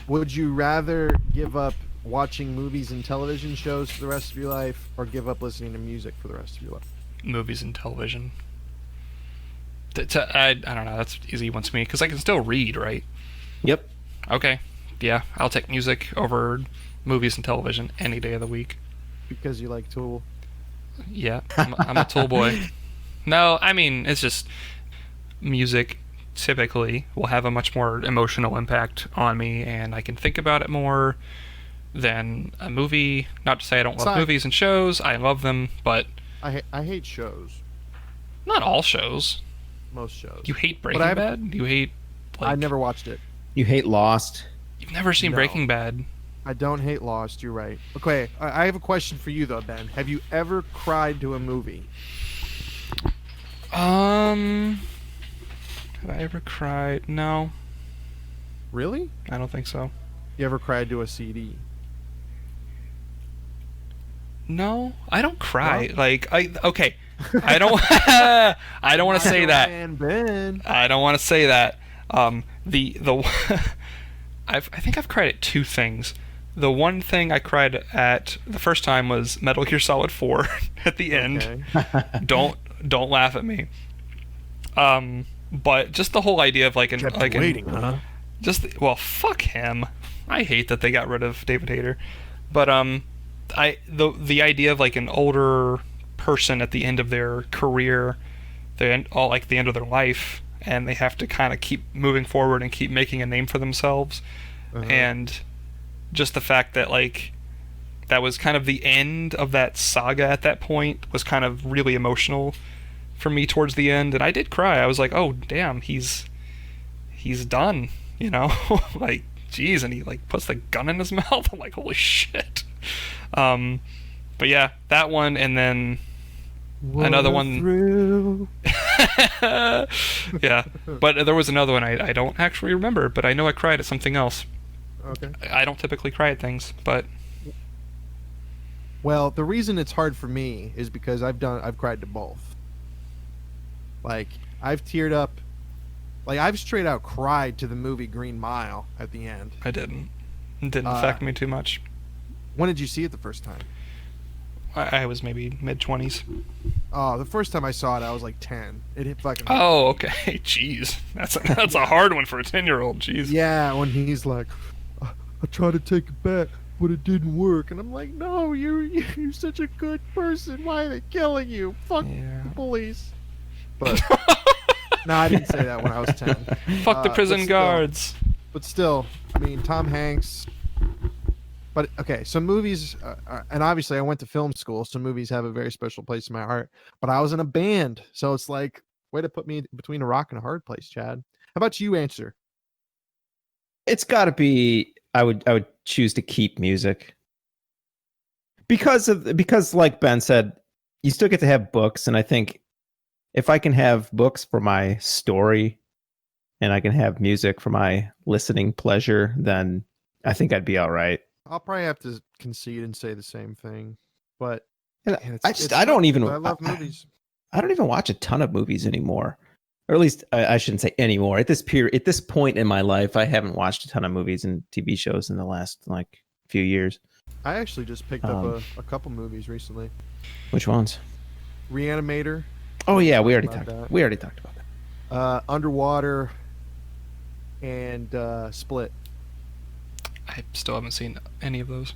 Speaker 2: Would you rather give up watching movies and television shows for the rest of your life, or give up listening to music for the rest of your life?
Speaker 1: Movies and television. I don't know. That's easy one to me because I can still read, right?
Speaker 3: Yep.
Speaker 1: Okay. Yeah, I'll take music over movies and television any day of the week.
Speaker 2: Because you like Tool.
Speaker 1: Yeah, I'm a Tool boy. No, I mean, it's just music typically will have a much more emotional impact on me, and I can think about it more than a movie. Not to say I don't love movies and shows. I love them, but
Speaker 2: I hate shows.
Speaker 1: Not all shows.
Speaker 2: Most shows.
Speaker 1: You hate Breaking Bad? You hate...
Speaker 2: I never watched it.
Speaker 3: You hate Lost?
Speaker 1: You've never seen Breaking Bad?
Speaker 2: I don't hate Lost, you're right. Okay, I have a question for you, though, Ben. Have you ever cried to a movie?
Speaker 1: Have I ever cried? No.
Speaker 2: Really?
Speaker 1: I don't think so.
Speaker 2: You ever cried to a CD?
Speaker 1: No, I don't cry. Well, okay. I don't I don't want to say that.
Speaker 2: Ben.
Speaker 1: I don't want to say that. I think I've cried at two things. The one thing I cried at the first time was Metal Gear Solid 4 at the end. Okay. Don't laugh at me. But just the whole idea of fuck him. I hate that they got rid of David Hayter. But the idea of like an older person at the end of their career they're all like the end of their life, and they have to kind of keep moving forward and keep making a name for themselves. And just the fact that like that was kind of the end of that saga at that point was kind of really emotional for me towards the end, and I did cry. I was like, oh damn, he's done, you know. Like geez, and he like puts the gun in his mouth. I'm like, holy shit. But yeah, that one, and then another one. Yeah, but there was another one I don't actually remember, but I know I cried at something else.
Speaker 2: Okay.
Speaker 1: I don't typically cry at things, but
Speaker 2: Well, the reason it's hard for me is because I've cried to both. Like I've teared up, like I've straight out cried to the movie Green Mile at the end.
Speaker 1: I didn't. It didn't affect me too much.
Speaker 2: When did you see it the first time?
Speaker 1: I was maybe mid-20s.
Speaker 2: Oh, the first time I saw it, I was like 10. It hit fucking.
Speaker 1: Oh, okay. Jeez, that's a hard one for a 10-year-old. Jeez.
Speaker 2: Yeah, when he's like, I tried to take it back, but it didn't work, and I'm like, no, you're such a good person. Why are they killing you? Fuck the police. But no, I didn't say that when I was 10.
Speaker 1: Fuck the prison guards.
Speaker 2: But still, I mean, Tom Hanks. But okay, so movies, and obviously I went to film school, so movies have a very special place in my heart. But I was in a band, so it's like, way to put me between a rock and a hard place, Chad. How about you answer?
Speaker 3: It's got to be. I would choose to keep music because like Ben said, you still get to have books, and I think if I can have books for my story, and I can have music for my listening pleasure, then I think I'd be all right.
Speaker 2: I'll probably have to concede and say the same thing, but
Speaker 3: man, I don't even.
Speaker 2: I love movies.
Speaker 3: I don't even watch a ton of movies anymore, or at least I shouldn't say anymore. At this point in my life, I haven't watched a ton of movies and TV shows in the last like few years.
Speaker 2: I actually just picked up a couple movies recently.
Speaker 3: Which ones?
Speaker 2: Reanimator.
Speaker 3: Oh yeah, we already talked about that.
Speaker 2: Underwater and Split.
Speaker 1: I still haven't seen any of those.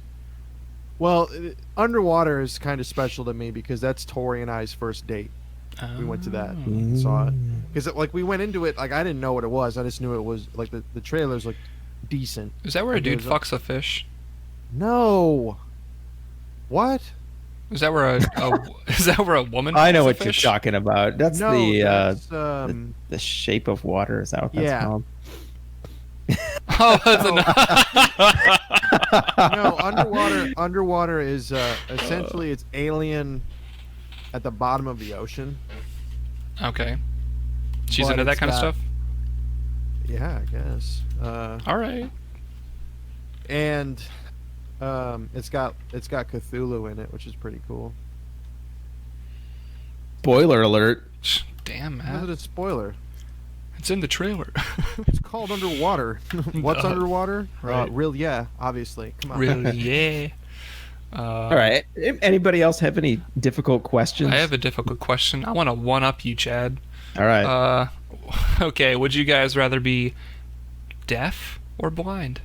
Speaker 2: Well, Underwater is kind of special to me because that's Tori and I's first date. We went to that and saw it because like we went into it like I didn't know what it was. I just knew it was like the trailers looked decent.
Speaker 1: Is that where a dude fucks a fish?
Speaker 2: No. What?
Speaker 1: Is that where a woman?
Speaker 3: I know what
Speaker 1: fish?
Speaker 3: you're talking about. That's the Shape of Water. Is that what that's called?
Speaker 1: Oh, that's
Speaker 2: no. Underwater is essentially it's Alien at the bottom of the ocean.
Speaker 1: Okay. She's
Speaker 2: But
Speaker 1: into that
Speaker 2: it's
Speaker 1: kind of
Speaker 2: got-
Speaker 1: stuff?
Speaker 2: Yeah, I guess.
Speaker 1: All right.
Speaker 2: And it's got Cthulhu in it, which is pretty cool.
Speaker 3: Spoiler alert.
Speaker 1: Damn,
Speaker 2: How's
Speaker 1: man.
Speaker 2: it a spoiler?
Speaker 1: It's in the trailer.
Speaker 2: It's called Underwater. What's underwater?
Speaker 1: Right.
Speaker 2: Real, yeah, obviously. Come on.
Speaker 1: Really? Yeah.
Speaker 3: All right. Anybody else have any difficult questions?
Speaker 1: I have a difficult question. I want to one-up you, Chad.
Speaker 3: All right.
Speaker 1: Okay, would you guys rather be deaf or blind?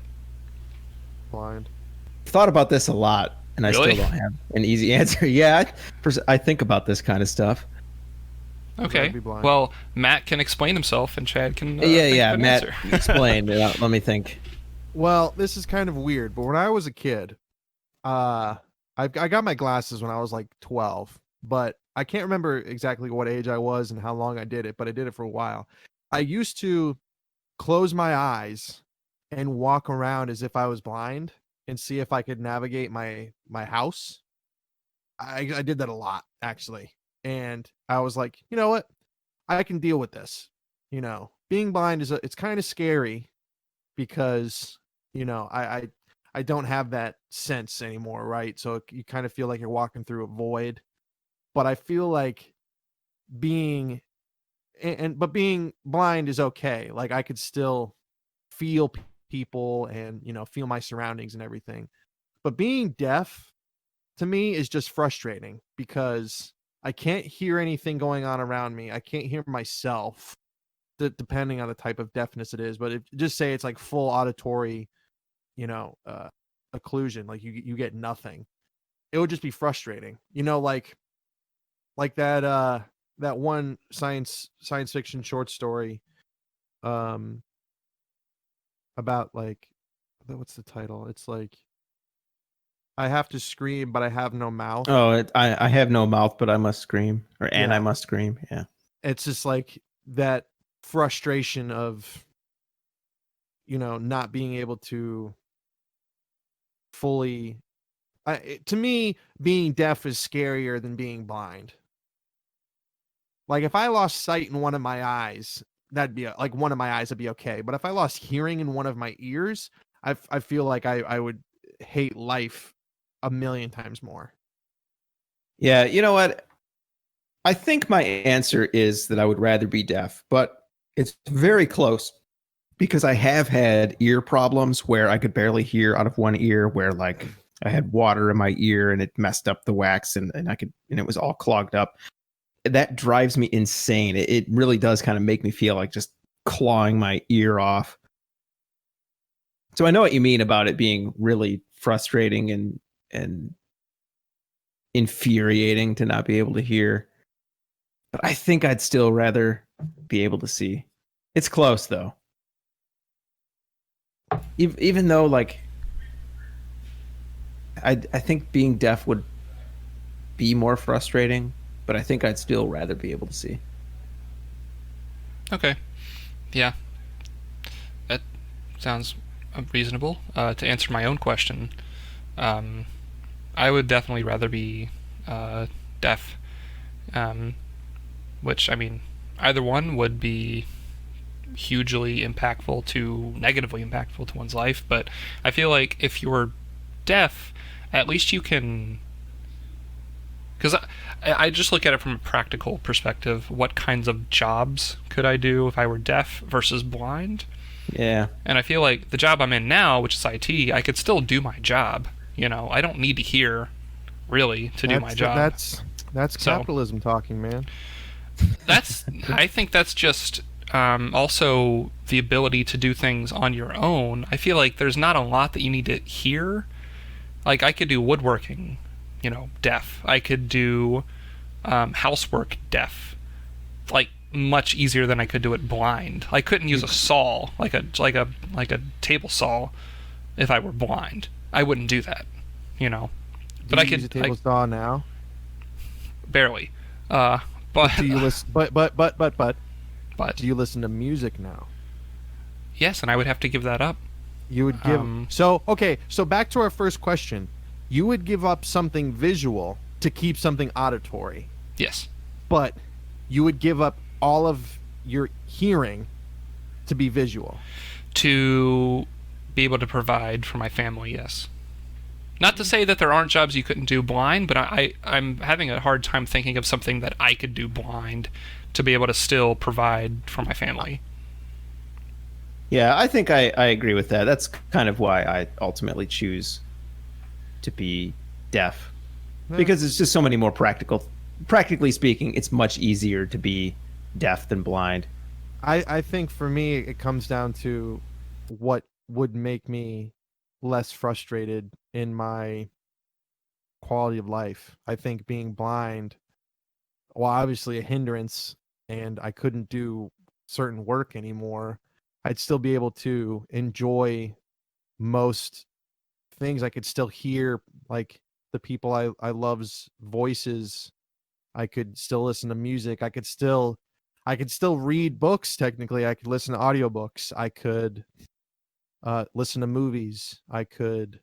Speaker 2: Blind.
Speaker 3: Thought about this a lot, and I
Speaker 1: Really?
Speaker 3: still don't have an easy answer. Yeah, I think about this kind of stuff.
Speaker 1: Okay.
Speaker 2: I'd be blind.
Speaker 1: Well, Matt can explain himself, and Chad can.
Speaker 3: Yeah.
Speaker 1: think of an
Speaker 3: Matt,
Speaker 1: answer.
Speaker 3: explain. Let me think.
Speaker 2: Well, this is kind of weird, but when I was a kid, I got my glasses when I was like 12, but I can't remember exactly what age I was and how long I did it, but I did it for a while. I used to close my eyes and walk around as if I was blind and see if I could navigate my house. I did that a lot, actually. And I was like, you know what? I can deal with this. You know, being blind it's kind of scary because, you know, I don't have that sense anymore, right? So you kind of feel like you're walking through a void. But I feel like being blind is okay. Like I could still feel people and, you know, feel my surroundings and everything. But being deaf to me is just frustrating because I can't hear anything going on around me. I can't hear myself, depending on the type of deafness it is. But just say it's like full auditory, you know, occlusion, like you get nothing. It would just be frustrating, you know, like that that one science fiction short story about like, what's the title? It's like, I have to scream, but I have no mouth.
Speaker 3: Oh, I have no mouth, but I must scream, and I
Speaker 2: Yeah.
Speaker 3: must scream. Yeah.
Speaker 2: It's just like that frustration of, not being able to fully. To me, being deaf is scarier than being blind. Like if I lost sight in one of my eyes, that'd be like one of my eyes would be okay. But if I lost hearing in one of my ears, I feel like I would hate life a million times more.
Speaker 3: Yeah, you know what? I think my answer is that I would rather be deaf, but it's very close because I have had ear problems where I could barely hear out of one ear, where like I had water in my ear and it messed up the wax and it was all clogged up. That drives me insane. It really does kind of make me feel like just clawing my ear off. So I know what you mean about it being really frustrating and infuriating to not be able to hear. But I think I'd still rather be able to see. It's close though. Even though like I think being deaf would be more frustrating, but I think I'd still rather be able to see.
Speaker 1: Okay. Yeah. That sounds reasonable. To answer my own question, I would definitely rather be deaf. Which, I mean, either one would be hugely negatively impactful to one's life, but I feel like if you're deaf, at least you can. Because I just look at it from a practical perspective. What kinds of jobs could I do if I were deaf versus blind?
Speaker 3: Yeah.
Speaker 1: And I feel like the job I'm in now, which is IT, I could still do my job. I don't need to hear, really, to do my job.
Speaker 2: That's capitalism talking, man.
Speaker 1: I think that's just also the ability to do things on your own. I feel like there's not a lot that you need to hear. Like, I could do woodworking, deaf. I could do housework deaf. Like, much easier than I could do it blind. I couldn't use a saw, like a table saw, if I were blind. I wouldn't do that,
Speaker 2: But I could use a table saw now.
Speaker 1: Barely.
Speaker 2: But do you listen? But do you listen to music now?
Speaker 1: Yes, and I would have to give that up.
Speaker 2: You would give. So back to our first question. You would give up something visual to keep something auditory.
Speaker 1: Yes.
Speaker 2: But you would give up all of your hearing to be visual.
Speaker 1: To be able to provide for my family, yes. Not to say that there aren't jobs you couldn't do blind, but I'm having a hard time thinking of something that I could do blind to be able to still provide for my family.
Speaker 3: Yeah, I think I agree with that. That's kind of why I ultimately choose to be deaf. Because it's just so many more practically speaking, it's much easier to be deaf than blind.
Speaker 2: I think for me it comes down to what would make me less frustrated in my quality of life. I think being blind, well, obviously a hindrance, and I couldn't do certain work anymore. I'd still be able to enjoy most things. I could still hear like the people I love's voices. I could still listen to music. I could still read books. Technically, I could listen to audiobooks. I could listen to movies. I could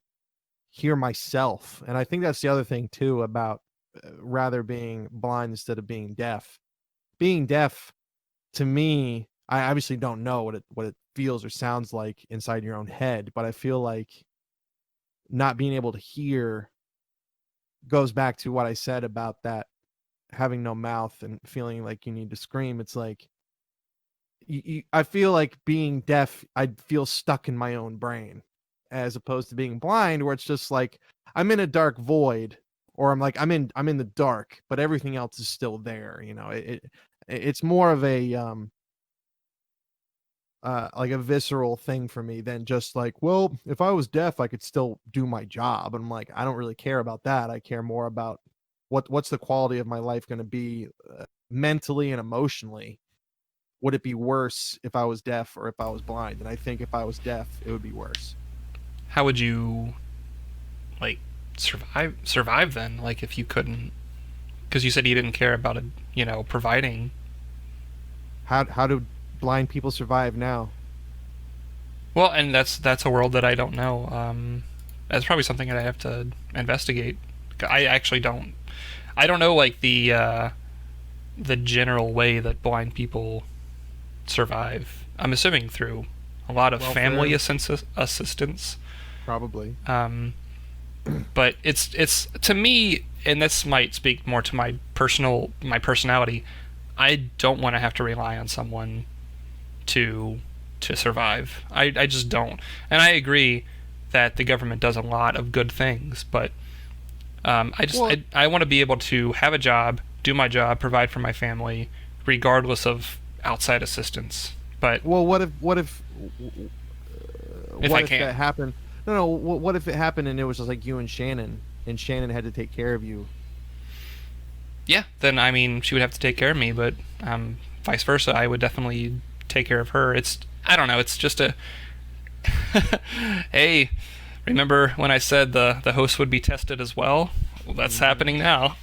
Speaker 2: hear myself. And I think that's the other thing too about rather being blind instead of being deaf. Being deaf, to me, I obviously don't know what it feels or sounds like inside your own head, but I feel like not being able to hear goes back to what I said about that having no mouth and feeling like you need to scream. It's like I feel like being deaf, I'd feel stuck in my own brain, as opposed to being blind, where it's just like I'm in a dark void, or I'm in the dark, but everything else is still there. It's more of a like a visceral thing for me than just like, well, if I was deaf, I could still do my job. And I'm like, I don't really care about that. I care more about what's the quality of my life going to be mentally and emotionally, would it be worse if I was deaf or if I was blind? And I think if I was deaf, it would be worse.
Speaker 1: How would you like survive then? Like if you couldn't, because you said you didn't care about it, providing.
Speaker 2: How do blind people survive now?
Speaker 1: Well, and that's a world that I don't know. That's probably something that I have to investigate. I actually don't. I don't know like the general way that blind people survive. I'm assuming through a lot of
Speaker 2: Welfare.
Speaker 1: family assistance.
Speaker 2: Probably.
Speaker 1: But it's to me, and this might speak more to my personality. I don't want to have to rely on someone to survive. I just don't. And I agree that the government does a lot of good things, but I want to be able to have a job, do my job, provide for my family, regardless of outside assistance. But
Speaker 2: what if
Speaker 1: I can't?
Speaker 2: that happened? No. What if it happened and it was just like you and Shannon had to take care of you?
Speaker 1: Yeah, then I mean she would have to take care of me, but vice versa, I would definitely take care of her. I don't know. It's just a hey. Remember when I said the host would be tested as well? Well, that's happening now.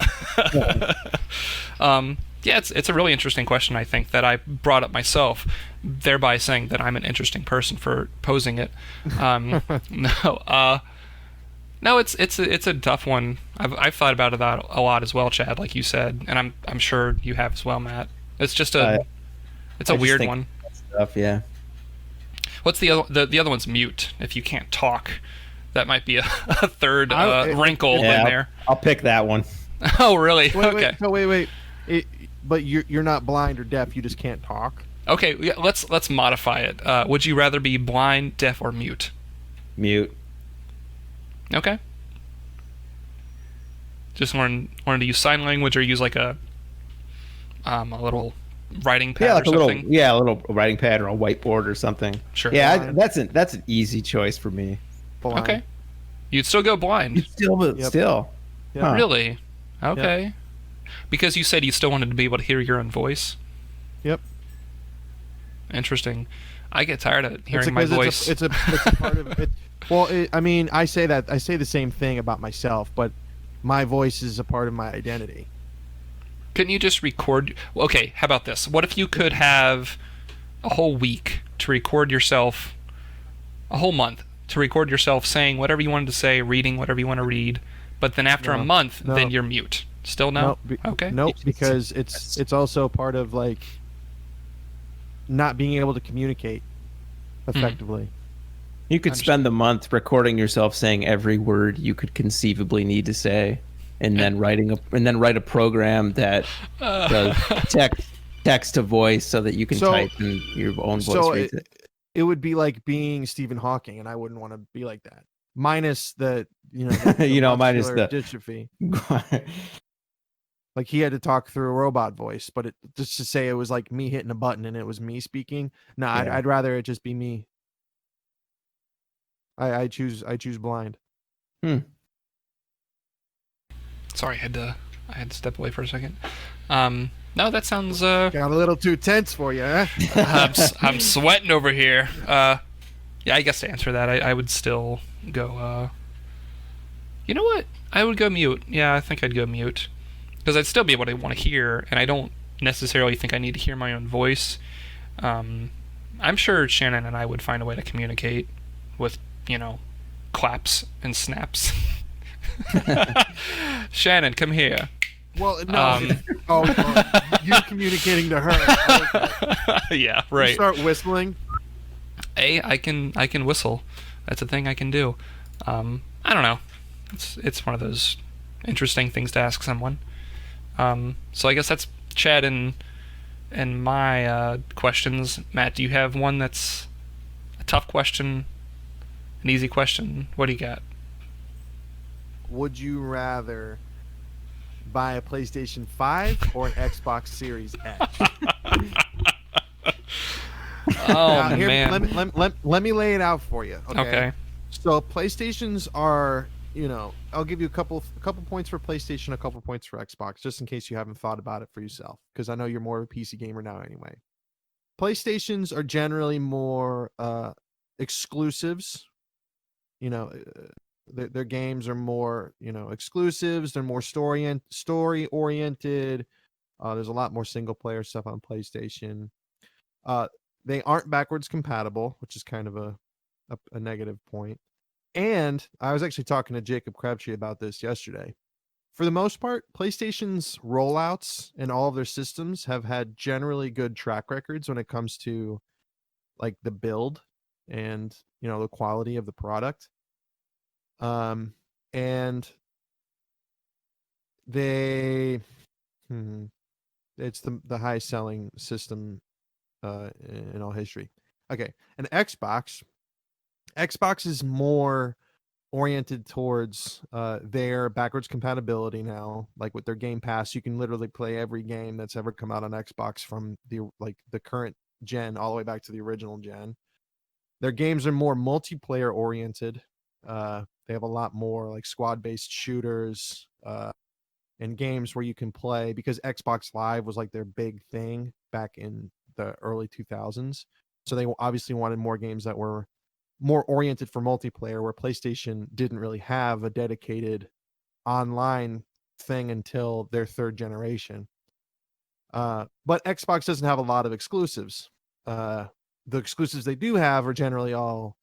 Speaker 1: Yeah, it's a really interesting question, I think, that I brought up myself, thereby saying that I'm an interesting person for posing it. No, it's a tough one. I've thought about it a lot as well, Chad, like you said, and I'm sure you have as well, Matt. It's just a weird one.
Speaker 3: Stuff, yeah.
Speaker 1: What's the other one's mute? If you can't talk, that might be a third wrinkle in there.
Speaker 3: I'll pick that one.
Speaker 1: Oh, really? Okay.
Speaker 2: Wait. But you're not blind or deaf. You just can't talk.
Speaker 1: Okay, yeah, let's modify it. Would you rather be blind, deaf, or mute?
Speaker 3: Mute.
Speaker 1: Okay. Just learn to use sign language or use like a little writing pad or something.
Speaker 3: A little writing pad or a whiteboard or something.
Speaker 1: Sure.
Speaker 3: Yeah, that's an easy choice for me.
Speaker 2: Blind.
Speaker 1: Okay. You'd still go blind.
Speaker 3: Still.
Speaker 2: Yep.
Speaker 3: Huh.
Speaker 1: Really? Okay. Yep. Because you said you still wanted to be able to hear your own voice.
Speaker 2: Yep.
Speaker 1: Interesting. I get tired of hearing my voice.
Speaker 2: It's a part of it. Well, I say the same thing about myself, but my voice is a part of my identity.
Speaker 1: Couldn't you just record? Okay, how about this? What if you could have a whole week to record yourself, a whole month to record yourself saying whatever you wanted to say, reading whatever you want to read, but then after a month, then you're mute. Still no? Okay.
Speaker 2: Nope, because it's also part of like not being able to communicate effectively.
Speaker 3: You could spend the month recording yourself saying every word you could conceivably need to say, and then write a program that does text to voice so that you can type in your own voice.
Speaker 2: So it would be like being Stephen Hawking, and I wouldn't want to be like that. Minus the
Speaker 3: minus the
Speaker 2: dystrophy. Like he had to talk through a robot voice, but just to say it was like me hitting a button and it was me speaking. No, yeah. I'd rather it just be me. I choose blind.
Speaker 1: Sorry, I had to step away for a second. No, that sounds
Speaker 2: got a little too tense for you, huh?
Speaker 1: I'm sweating over here. Yeah, I guess to answer that, I would still go. You know what? I would go mute. Yeah, I think I'd go mute because I'd still be able to want to hear, and I don't necessarily think I need to hear my own voice. I'm sure Shannon and I would find a way to communicate with, claps and snaps. Shannon, come here.
Speaker 2: Well, no. You're communicating to her. Okay.
Speaker 1: Yeah, right.
Speaker 2: You start whistling.
Speaker 1: I can whistle. That's a thing I can do. I don't know. It's one of those interesting things to ask someone. So I guess that's Chad and my questions. Matt, do you have one that's a tough question, an easy question? What do you got?
Speaker 2: Would you rather buy a PlayStation 5 or an Xbox Series X?
Speaker 1: Man.
Speaker 2: Let me lay it out for you.
Speaker 1: Okay.
Speaker 2: So PlayStations are, I'll give you a couple points for PlayStation, a couple points for Xbox, just in case you haven't thought about it for yourself, because I know you're more of a PC gamer now anyway. PlayStations are generally more exclusives. You know, their games are more, exclusives. They're more story oriented. There's a lot more single player stuff on PlayStation. They aren't backwards compatible, which is kind of a negative point. And I was actually talking to Jacob Crabtree about this yesterday. For the most part, PlayStation's rollouts and all of their systems have had generally good track records when it comes to like the build and the quality of the product. And they it's the highest selling system in all history. Okay, and Xbox is more oriented towards their backwards compatibility now. Like with their Game Pass, you can literally play every game that's ever come out on Xbox from the current gen all the way back to the original gen. Their games are more multiplayer oriented. They have a lot more like squad based shooters and games where you can play, because Xbox Live was like their big thing back in the early 2000s. So they obviously wanted more games that were more oriented for multiplayer, where PlayStation didn't really have a dedicated online thing until their third generation. But Xbox doesn't have a lot of exclusives. The exclusives they do have are generally all,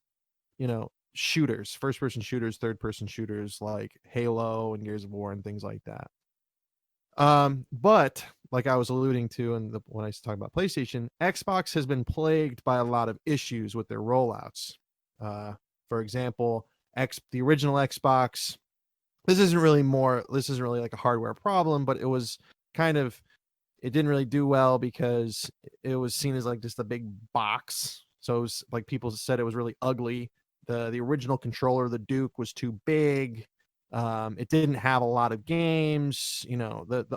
Speaker 2: shooters, first person shooters, third person shooters like Halo and Gears of War and things like that. But like I was alluding to when I was talking about PlayStation, Xbox has been plagued by a lot of issues with their rollouts. For example, the original Xbox, this isn't really like a hardware problem, but it didn't really do well because it was seen as like just a big box. So it was like people said it was really ugly. The original controller, the Duke, was too big. It didn't have a lot of games,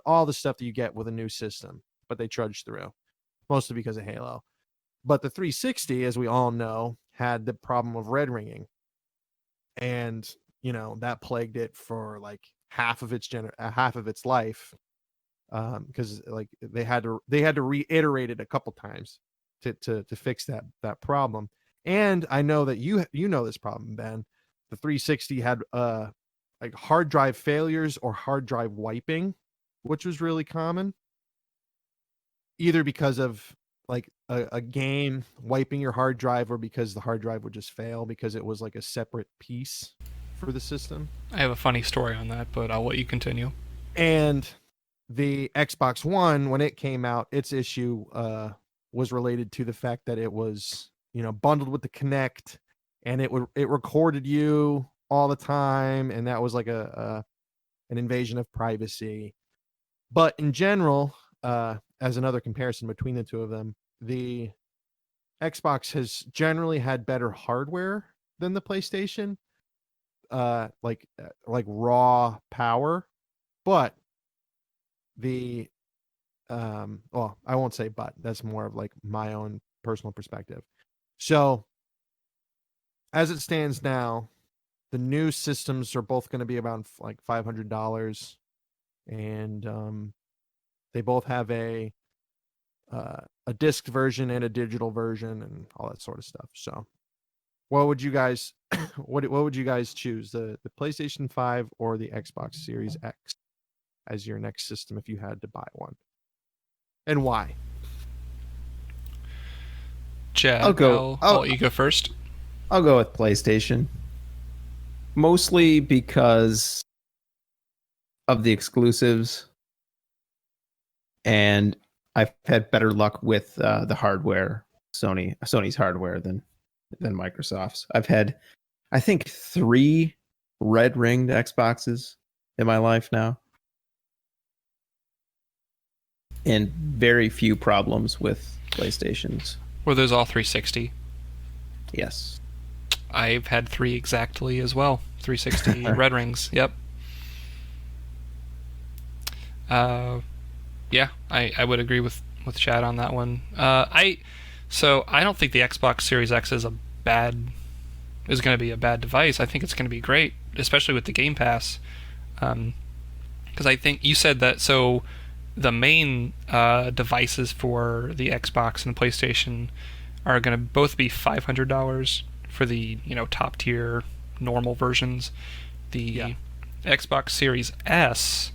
Speaker 2: all the stuff that you get with a new system, but they trudged through, mostly because of Halo. But the 360, as we all know, had the problem of red ringing, and that plagued it for like half of its life, because like they had to reiterate it a couple times to fix that problem. And I know that you know this problem, Ben. The 360 had like hard drive failures or hard drive wiping, which was really common, either because of like a game wiping your hard drive, or because the hard drive would just fail because it was like a separate piece for the system.
Speaker 1: I have a funny story on that, but I'll let you continue.
Speaker 2: And the Xbox One, when it came out, its issue was related to the fact that it was bundled with the Kinect, and it recorded you all the time, and that was like an invasion of privacy. But in general, as another comparison between the two of them, the Xbox has generally had better hardware than the PlayStation, like raw power. But the well, I won't say but, that's more of like my own personal perspective. So as it stands now, the new systems are both going to be about like $500, and they both have a disc version and a digital version and all that sort of stuff. So what would you guys what would you guys choose, the PlayStation 5 or the Xbox Series X as your next system if you had to buy one, and why?
Speaker 1: Chad, I'll let you go first.
Speaker 3: I'll go with PlayStation, mostly because of the exclusives, and I've had better luck with the hardware, Sony's hardware than Microsoft's. I've had, I think, 3 red ringed Xboxes in my life now, and very few problems with PlayStations.
Speaker 1: Were those all 360?
Speaker 3: Yes.
Speaker 1: I've had 3 exactly as well. 360 red rings. Yep. Yeah, I would agree with Chad on that one. So I don't think the Xbox Series X is going to be a bad device. I think it's going to be great, especially with the Game Pass, because I think you said that. So the main devices for the Xbox and the PlayStation are going to both be $500 for the top tier normal versions. The Xbox Series S,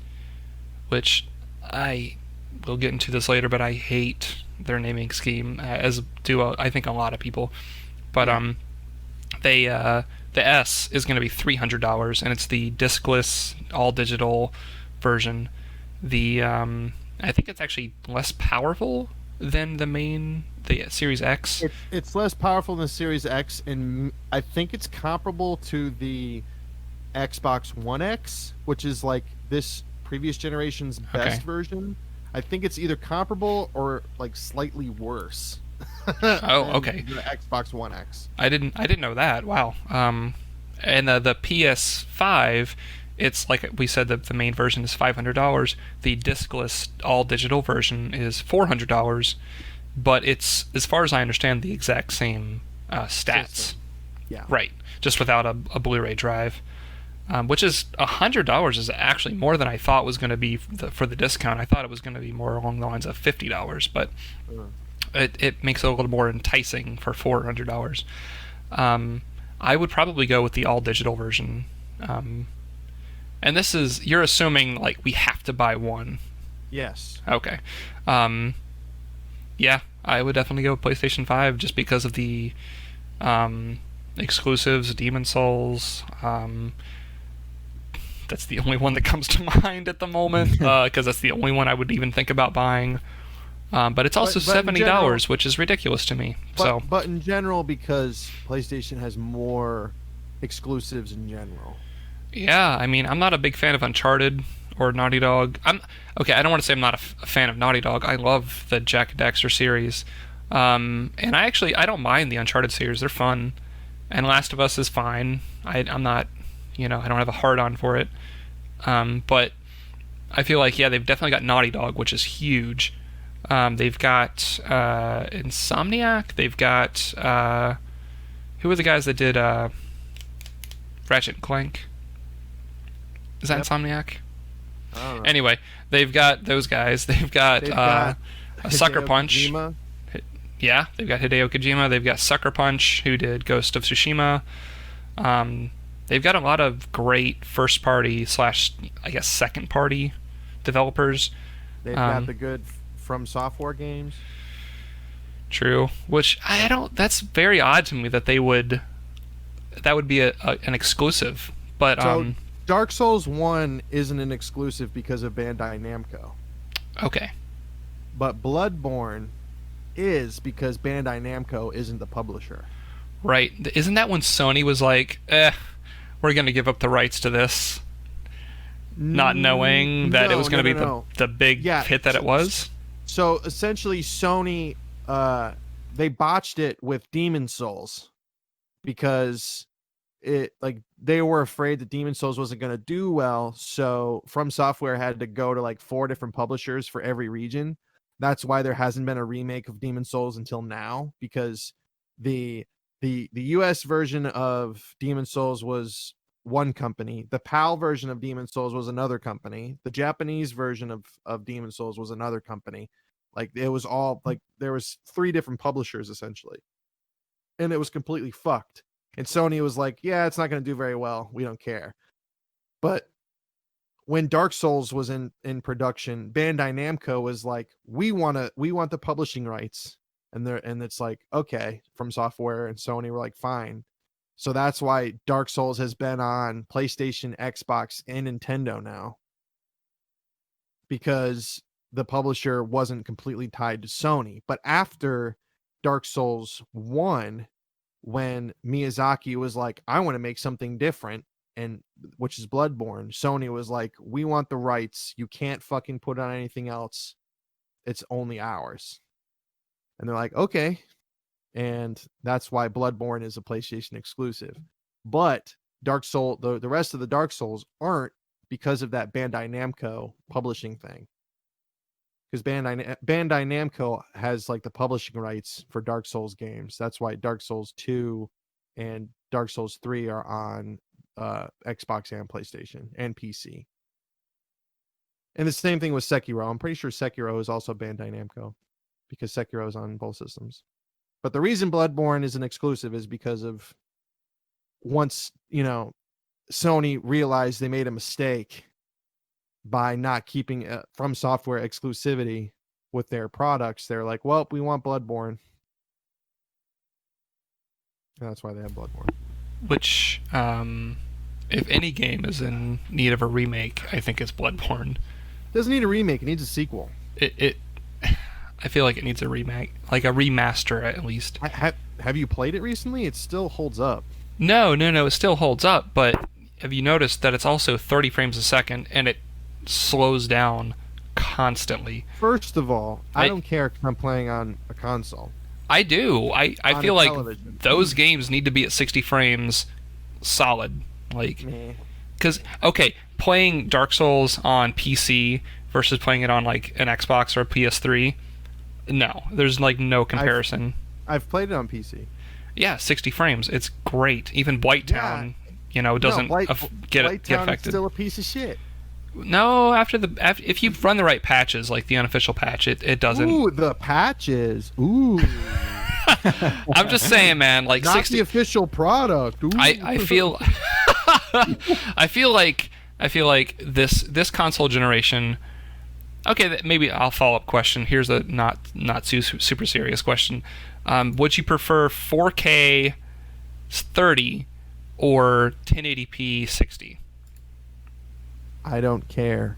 Speaker 1: which I will get into this later, but I hate their naming scheme, as do I think a lot of people. But they the S is going to be $300, and it's the discless all digital version. The I think it's actually less powerful than the Series X.
Speaker 2: It's less powerful than Series X, and I think it's comparable to the Xbox One X, which is like this previous generation's best version. I think it's either comparable or like slightly worse.
Speaker 1: Oh, okay.
Speaker 2: The Xbox One X.
Speaker 1: I didn't know that. Wow. And the PS5, it's like we said, the main version is $500. The discless all digital version is $400, but it's, as far as I understand, the exact same stats.
Speaker 2: System. Yeah.
Speaker 1: Right. Just without a Blu-ray drive. Which is $100 is actually more than I thought was going to be for the discount. I thought it was going to be more along the lines of $50, but it makes it a little more enticing for $400. I would probably go with the all digital version. And this is, you're assuming like we have to buy one.
Speaker 2: Yes.
Speaker 1: Okay. Yeah, I would definitely go with PlayStation 5 just because of the exclusives, Demon's Souls. That's the only one that comes to mind at the moment, because that's the only one I would even think about buying. But it's also $70, which is ridiculous to me.
Speaker 2: But in general, because PlayStation has more exclusives in general.
Speaker 1: Yeah, I mean, I'm not a big fan of Uncharted or Naughty Dog. I don't want to say I'm not a fan of Naughty Dog. I love the Jack and Daxter series. And I don't mind the Uncharted series. They're fun. And Last of Us is fine. I'm not, I don't have a hard-on for it. But I feel like, they've definitely got Naughty Dog, which is huge. They've got Insomniac. They've got... who are the guys that did Ratchet and Clank? Is that Insomniac?
Speaker 2: I don't know.
Speaker 1: Anyway, they've got those guys. They've got a Sucker Punch.
Speaker 2: Kojima.
Speaker 1: Yeah, they've got Hideo Kojima. They've got Sucker Punch, who did Ghost of Tsushima. They've got a lot of great first-party / I guess second-party developers.
Speaker 2: They've got the good From Software games.
Speaker 1: True, which I don't. That's very odd to me that they would. That would be an exclusive, but
Speaker 2: so Dark Souls 1 isn't an exclusive because of Bandai Namco.
Speaker 1: Okay.
Speaker 2: But Bloodborne is because Bandai Namco isn't the publisher.
Speaker 1: Right. Isn't that when Sony was like, we're going to give up the rights to this, not knowing that it was going to be the big hit that it was?
Speaker 2: So essentially Sony, they botched it with Demon's Souls because they were afraid that Demon's Souls wasn't going to do well. So From Software had to go to like 4 different publishers for every region. That's why there hasn't been a remake of Demon's Souls until now, because the US version of Demon's Souls was one company. The PAL version of Demon's Souls was another company. The Japanese version of Demon's Souls was another company. Like it was all like there was 3 different publishers essentially. And it was completely fucked. And Sony was like, yeah, it's not going to do very well. We don't care. But when Dark Souls was in production, Bandai Namco was like, we want the publishing rights. And it's like, okay, From Software and Sony were like, fine. So that's why Dark Souls has been on PlayStation, Xbox, and Nintendo now. Because the publisher wasn't completely tied to Sony. But after Dark Souls 1, when Miyazaki was like, I want to make something different, and which is Bloodborne, Sony was like, we want the rights. You can't fucking put on anything else. It's only ours. And they're like, okay. And that's why Bloodborne is a PlayStation exclusive. But Dark Soul, the rest of the Dark Souls aren't, because of that Bandai Namco publishing thing. Because Bandai Namco has like the publishing rights for Dark Souls games. That's why Dark Souls 2 and Dark Souls 3 are on Xbox and PlayStation and PC. And the same thing with Sekiro. I'm pretty sure Sekiro is also Bandai Namco because Sekiro is on both systems. But the reason Bloodborne is an exclusive is because of once, Sony realized they made a mistake by not keeping From Software exclusivity with their products. They're like, well, we want Bloodborne. And that's why they have Bloodborne.
Speaker 1: Which, if any game is in need of a remake, I think it's Bloodborne.
Speaker 2: It doesn't need a remake. It needs a sequel.
Speaker 1: I feel like it needs a remake, like a remaster at least.
Speaker 2: Have you played it recently? It still holds up.
Speaker 1: No, it still holds up, but have you noticed that it's also 30 frames a second and it slows down constantly?
Speaker 2: First of all, I don't care if I'm playing on a console.
Speaker 1: I do. I feel like
Speaker 2: television.
Speaker 1: Those games need to be at 60 frames solid. Like, because, okay, playing Dark Souls on PC versus playing it on like an Xbox or a PS3, no, there's like no comparison.
Speaker 2: I've played it on PC.
Speaker 1: Yeah, 60 frames. It's great. Even Blighttown, doesn't get affected.
Speaker 2: Still a piece of shit.
Speaker 1: No, if you run the right patches, like the unofficial patch, it doesn't.
Speaker 2: Ooh, the patches. Ooh.
Speaker 1: I'm just saying, man. Like
Speaker 2: not
Speaker 1: 60.
Speaker 2: The official product. Ooh.
Speaker 1: I feel. I feel like this console generation. Okay, maybe I'll follow up question. Here's a not super serious question. Would you prefer 4K 30 or 1080p 60?
Speaker 2: I don't care.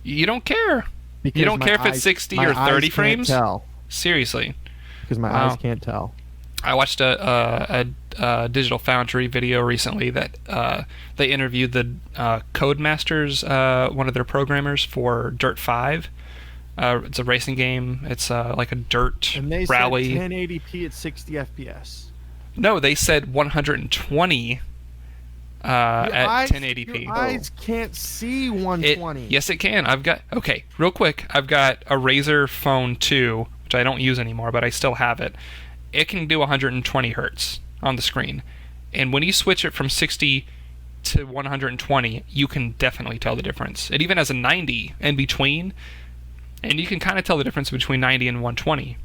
Speaker 1: You don't care?
Speaker 2: Because
Speaker 1: you don't care if it's 60 or 30 frames?
Speaker 2: Tell.
Speaker 1: Seriously?
Speaker 2: Because my eyes can't tell.
Speaker 1: I watched a Digital Foundry video recently that they interviewed the Codemasters, one of their programmers for Dirt 5. It's a racing game. It's like a dirt
Speaker 2: and they
Speaker 1: rally.
Speaker 2: Said 1080p at 60 FPS.
Speaker 1: No, they said 120 at 1080p.
Speaker 2: Your eyes can't see 120.
Speaker 1: Yes, it can. Okay, real quick. I've got a Razer Phone 2, which I don't use anymore, but I still have it. It can do 120 hertz on the screen. And when you switch it from 60 to 120, you can definitely tell the difference. It even has a 90 in between, and you can kind of tell the difference between 90 and 120.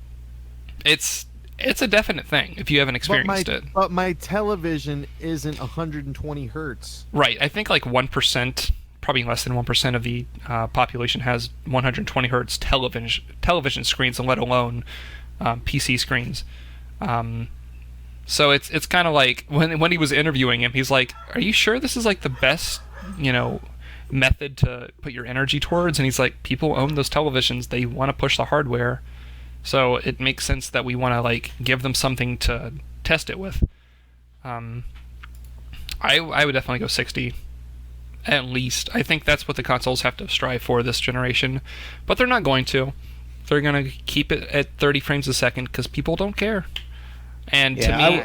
Speaker 1: It's a definite thing if you haven't experienced it.
Speaker 2: But my television isn't 120 hertz.
Speaker 1: Right. I think like 1%, probably less than 1% of the population has 120 hertz television screens, and let alone PC screens. So it's kind of like when he was interviewing him, he's like, "Are you sure this is like the best, method to put your energy towards?" And he's like, "People own those televisions. They want to push the hardware, so it makes sense that we want to like give them something to test it with." I would definitely go 60, at least. I think that's what the consoles have to strive for this generation, but they're not going to. They're going to keep it at 30 frames a second because people don't care. And to me,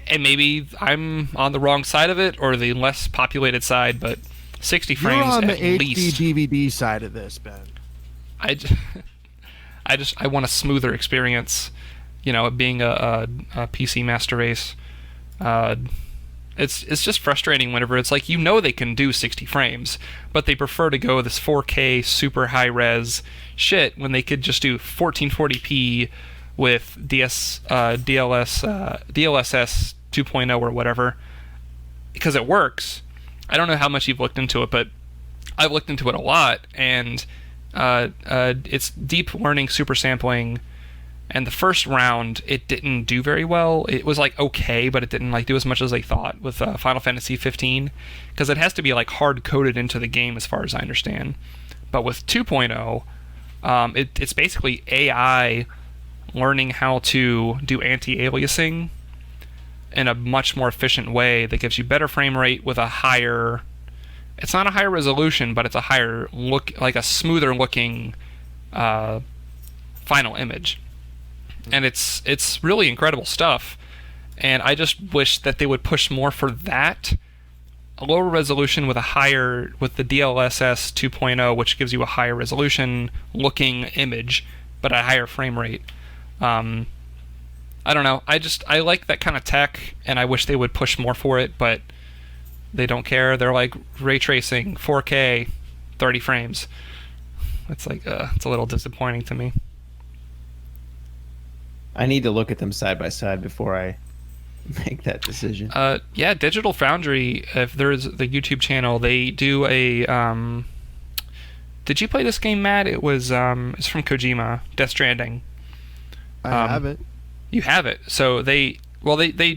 Speaker 1: and maybe I'm on the wrong side of it or the less populated side, but 60 frames
Speaker 2: You're on
Speaker 1: at
Speaker 2: the
Speaker 1: least.
Speaker 2: HD DVD side of this, Ben.
Speaker 1: I want a smoother experience, being a PC master race. It's just frustrating whenever it's like, they can do 60 frames, but they prefer to go this 4K super high res shit when they could just do 1440p with DLSS 2.0 or whatever, because it works. I don't know how much you've looked into it, but I've looked into it a lot, and it's deep learning super sampling. And the first round, it didn't do very well. It was like okay, but it didn't like do as much as they thought with Final Fantasy 15, because it has to be like hard coded into the game as far as I understand. But with 2.0, it's basically AI learning how to do anti-aliasing in a much more efficient way that gives you better frame rate with a higher. It's not a higher resolution, but it's a higher look, like a smoother looking final image. And it's really incredible stuff, and I just wish that they would push more for that. A lower resolution with the DLSS 2.0, which gives you a higher resolution looking image, but a higher frame rate. I don't know. I like that kind of tech, and I wish they would push more for it, but they don't care. They're like ray tracing, 4K, 30 frames. It's like it's a little disappointing to me.
Speaker 3: I need to look at them side by side before I make that decision.
Speaker 1: Yeah, Digital Foundry. If there's the YouTube channel, they do a. Did you play this game, Matt? It's from Kojima, Death Stranding.
Speaker 2: I have it.
Speaker 1: You have it. So they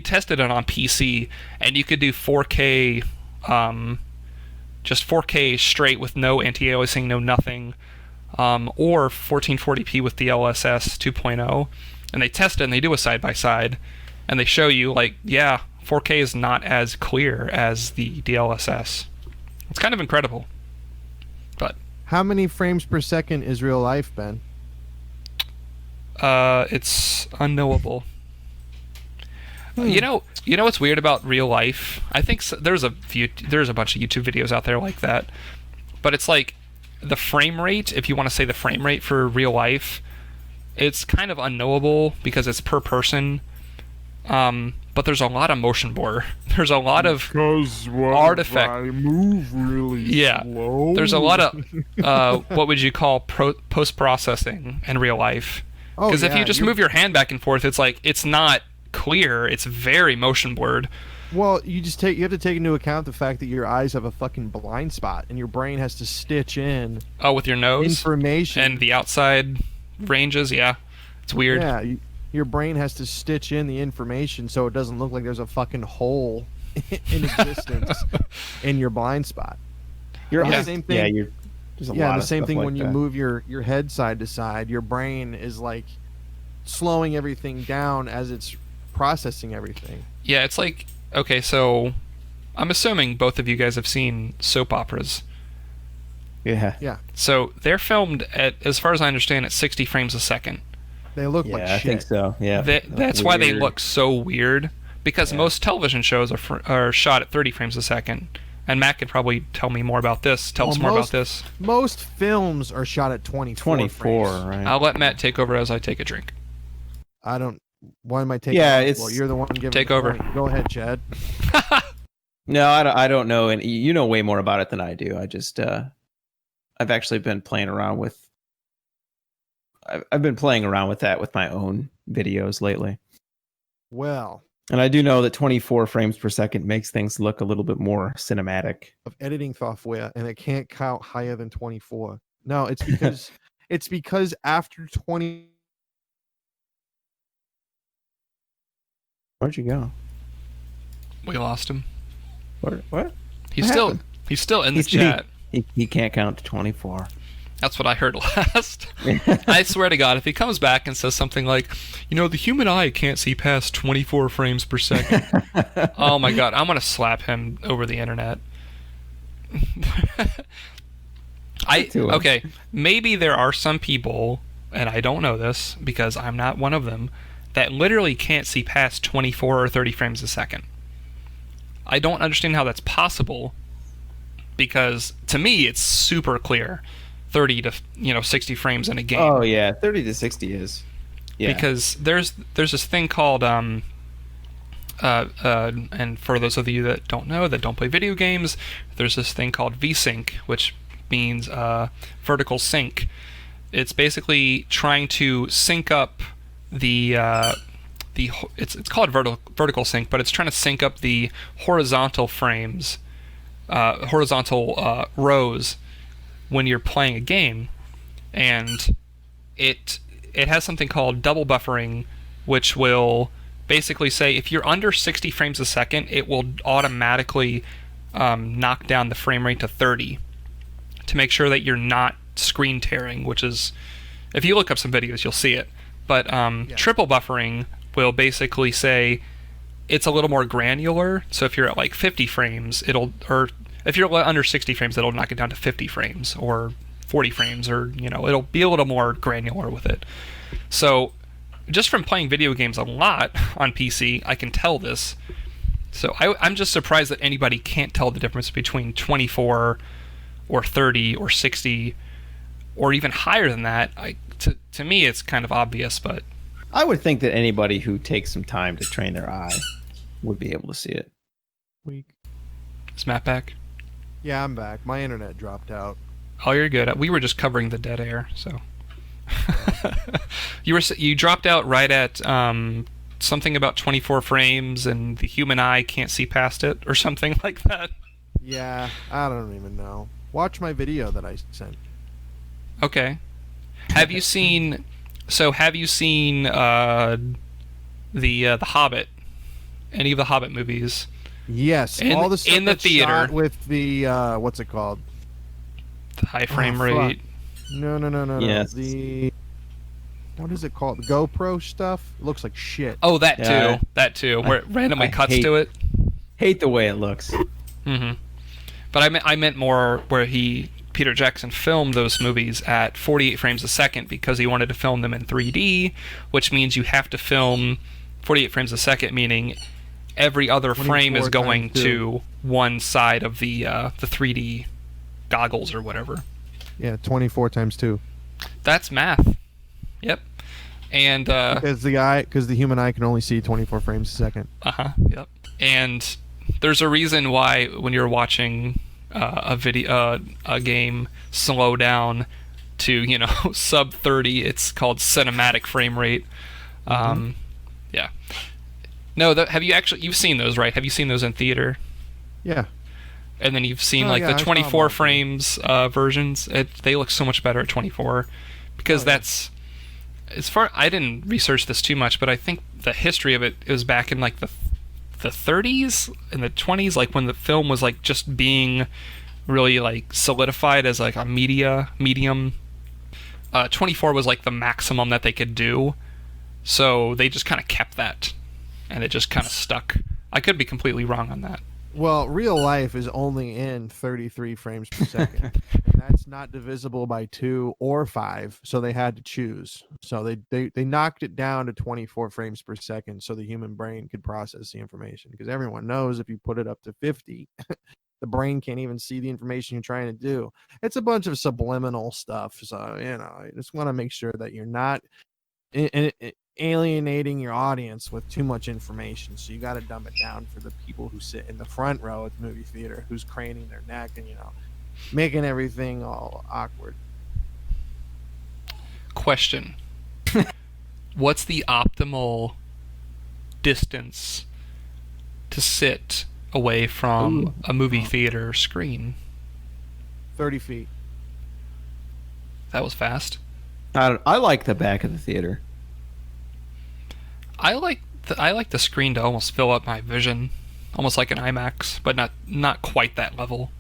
Speaker 1: tested it on PC, and you could do 4K, just 4K straight with no anti-aliasing, no nothing, or 1440p with DLSS 2.0. And they test it, and they do a side by side, and they show you like, yeah, 4K is not as clear as the DLSS. It's kind of incredible. But
Speaker 2: How many frames per second is real life, Ben?
Speaker 1: it's unknowable. You know what's weird about real life? I think there's a bunch of YouTube videos out there like that, but it's like the frame rate. If you want to say the frame rate for real life, it's kind of unknowable because it's per person. But there's a lot of motion blur. There's a lot of artifact.
Speaker 2: I move really slow.
Speaker 1: There's a lot of what would you call post processing in real life? Because if you just move your hand back and forth, it's like it's not clear. It's very motion blurred.
Speaker 2: Well, you have to take into account the fact that your eyes have a fucking blind spot, and your brain has to stitch in.
Speaker 1: Oh, with your nose
Speaker 2: information
Speaker 1: and the outside ranges. Yeah, it's weird.
Speaker 2: Yeah, your brain has to stitch in the information so it doesn't look like there's a fucking hole in existence in your blind spot. The same thing.
Speaker 3: Yeah,
Speaker 2: the same thing when you move your head side to side, your brain is like slowing everything down as it's processing everything.
Speaker 1: Yeah, it's like, okay, so I'm assuming both of you guys have seen soap operas.
Speaker 2: Yeah.
Speaker 1: So they're filmed at, as far as I understand, at 60 frames a second.
Speaker 2: They look like shit.
Speaker 3: I think so. Yeah.
Speaker 1: That's why they look so weird, because most television shows are shot at 30 frames a second. And Matt could probably tell me more about this. Tell us more about this.
Speaker 2: Most films are shot at 24 frames.
Speaker 3: Right?
Speaker 1: I'll let Matt take over as I take a drink.
Speaker 2: I don't. Why am I taking?
Speaker 3: Yeah,
Speaker 2: over? Well, you're the one giving.
Speaker 1: Take over.
Speaker 2: Point. Go ahead, Chad.
Speaker 3: No, I don't know, and you know way more about it than I do. I just I've actually been playing around with. I've been playing around with that with my own videos lately.
Speaker 2: Well.
Speaker 3: And I do know that 24 frames per second makes things look a little bit more cinematic.
Speaker 2: Of editing software, and it can't count higher than 24. No, it's because after 20.
Speaker 3: Where'd you go?
Speaker 1: We lost him.
Speaker 3: What?
Speaker 1: He's still in the chat.
Speaker 3: He can't count to 24.
Speaker 1: That's what I heard last. I swear to God, if he comes back and says something like, the human eye can't see past 24 frames per second. Oh my God, I'm going to slap him over the internet. Okay, maybe there are some people, and I don't know this because I'm not one of them, that literally can't see past 24 or 30 frames a second. I don't understand how that's possible, because to me it's super clear. 30 to 60 frames in a game.
Speaker 3: Oh yeah, 30 to 60 is. Yeah.
Speaker 1: Because there's this thing called and for those of you that don't know, that don't play video games, there's this thing called VSync, which means vertical sync. It's basically trying to sync up it's called vertical sync, but it's trying to sync up the horizontal frames, horizontal rows when you're playing a game, and it has something called double buffering, which will basically say if you're under 60 frames a second, it will automatically knock down the frame rate to 30 to make sure that you're not screen tearing, which is, if you look up some videos, you'll see it. But triple buffering will basically say it's a little more granular, so if you're at like 50 frames, if you're under 60 frames, it'll knock it down to 50 frames or 40 frames, or it'll be a little more granular with it. So just from playing video games a lot on PC, I can tell this. So I'm just surprised that anybody can't tell the difference between 24 or 30 or 60 or even higher than that. To me, it's kind of obvious, but
Speaker 3: I would think that anybody who takes some time to train their eye would be able to see it.
Speaker 2: Week.
Speaker 1: Is Matt back?
Speaker 2: Yeah, I'm back. My internet dropped out.
Speaker 1: Oh, you're good. We were just covering the dead air, so. You dropped out right at something about 24 frames and the human eye can't see past it or something like that.
Speaker 2: Yeah, I don't even know. Watch my video that I sent.
Speaker 1: Okay. Have you seen the Hobbit? Any of the Hobbit movies?
Speaker 2: Yes, all the stuff
Speaker 1: in the
Speaker 2: that's
Speaker 1: theater
Speaker 2: shot with the what's it called?
Speaker 1: The high frame
Speaker 2: fuck.
Speaker 1: rate.
Speaker 2: No.
Speaker 3: Yes.
Speaker 2: What is it called? The GoPro stuff? It looks like shit.
Speaker 1: Oh, that
Speaker 3: Yeah,
Speaker 1: too. That too. Where it randomly
Speaker 3: I
Speaker 1: cuts to it.
Speaker 3: Hate the way it looks.
Speaker 1: Mm-hmm. But I meant more where Peter Jackson filmed those movies at 48 frames a second because he wanted to film them in 3D, which means you have to film 48 frames a second, meaning every other frame is going to one side of the 3D goggles or whatever.
Speaker 2: Yeah, 24 times 2.
Speaker 1: That's math. Yep. And
Speaker 2: because the human eye can only see 24 frames a second.
Speaker 1: Yep. And there's a reason why when you're watching a game slow down to sub 30, it's called cinematic frame rate. Yeah. No, you've seen those, right? Have you seen those in theater?
Speaker 2: Yeah.
Speaker 1: And then you've seen
Speaker 2: yeah,
Speaker 1: the 24 frames versions. They look so much better at 24 because that's as far. I didn't research this too much, but I think the history of it was back in like the 30s and the 20s, like when the film was like just being really like solidified as like a medium. 24 was like the maximum that they could do, so they just kind of kept that, and it just kind of stuck. I could be completely wrong on that.
Speaker 2: Well, real life is only in 33 frames per second. And that's not divisible by 2 or 5, so they had to choose. So they knocked it down to 24 frames per second so the human brain could process the information. Because everyone knows if you put it up to 50, the brain can't even see the information you're trying to do. It's a bunch of subliminal stuff. So, I just want to make sure that you're not alienating your audience with too much information, so you got to dumb it down for the people who sit in the front row at the movie theater, who's craning their neck and making everything all awkward.
Speaker 1: Question. What's the optimal distance to sit away from a movie theater screen?
Speaker 2: 30 feet.
Speaker 1: That was fast.
Speaker 3: I like the back of the theater.
Speaker 1: I like the screen to almost fill up my vision, almost like an IMAX, but not quite that level.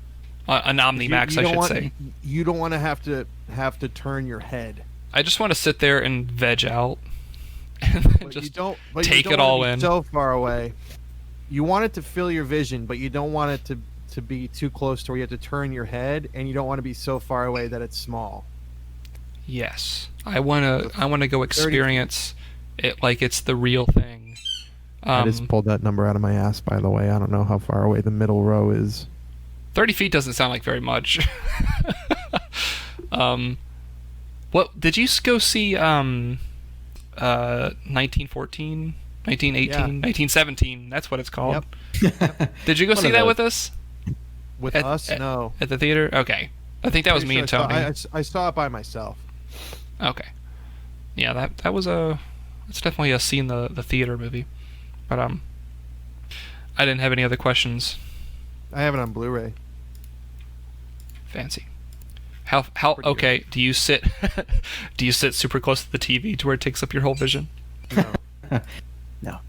Speaker 1: An OmniMax, I should say.
Speaker 2: You don't want to have to turn your head.
Speaker 1: I just want to sit there and veg out, and just take it all in.
Speaker 2: So far away, you want it to fill your vision, but you don't want it to be too close to where you have to turn your head, and you don't want to be so far away that it's small.
Speaker 1: Yes, I wanna go experience it like it's the real thing.
Speaker 2: I just pulled that number out of my ass, by the way. I don't know how far away the middle row is.
Speaker 1: 30 feet doesn't sound like very much. What did you go see? 1914, 1918,
Speaker 2: Yeah.
Speaker 1: 1917. That's what it's called.
Speaker 2: Yep.
Speaker 1: Did you go see that with us?
Speaker 2: With us, no.
Speaker 1: At the theater? Okay. I think that was me and Tony.
Speaker 2: I saw it by myself.
Speaker 1: Okay. Yeah, it's definitely a see in the theater movie. But I didn't have any other questions.
Speaker 2: I have it on Blu-ray.
Speaker 1: Fancy. How okay, do you sit super close to the TV to where it takes up your whole vision?
Speaker 2: No.
Speaker 3: No.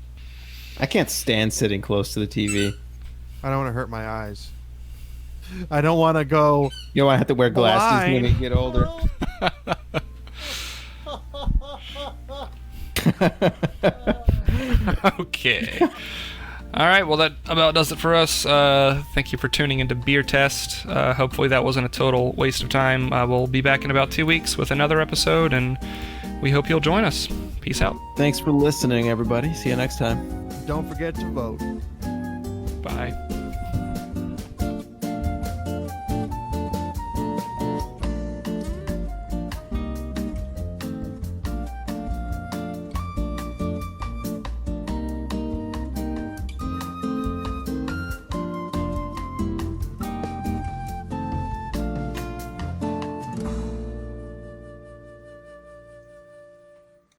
Speaker 3: I can't stand sitting close to the TV.
Speaker 2: I don't want to hurt my eyes. I don't want to go.
Speaker 3: You know, I have to wear glasses when
Speaker 2: blind.
Speaker 3: I get older.
Speaker 1: Okay. All right, well, that about does it for us. Thank you for tuning into Beer Test. Hopefully that wasn't a total waste of time. We'll be back in about 2 weeks with another episode, and we hope you'll join us. Peace out.
Speaker 3: Thanks for listening, everybody. See you next time.
Speaker 2: Don't forget to vote.
Speaker 1: Bye.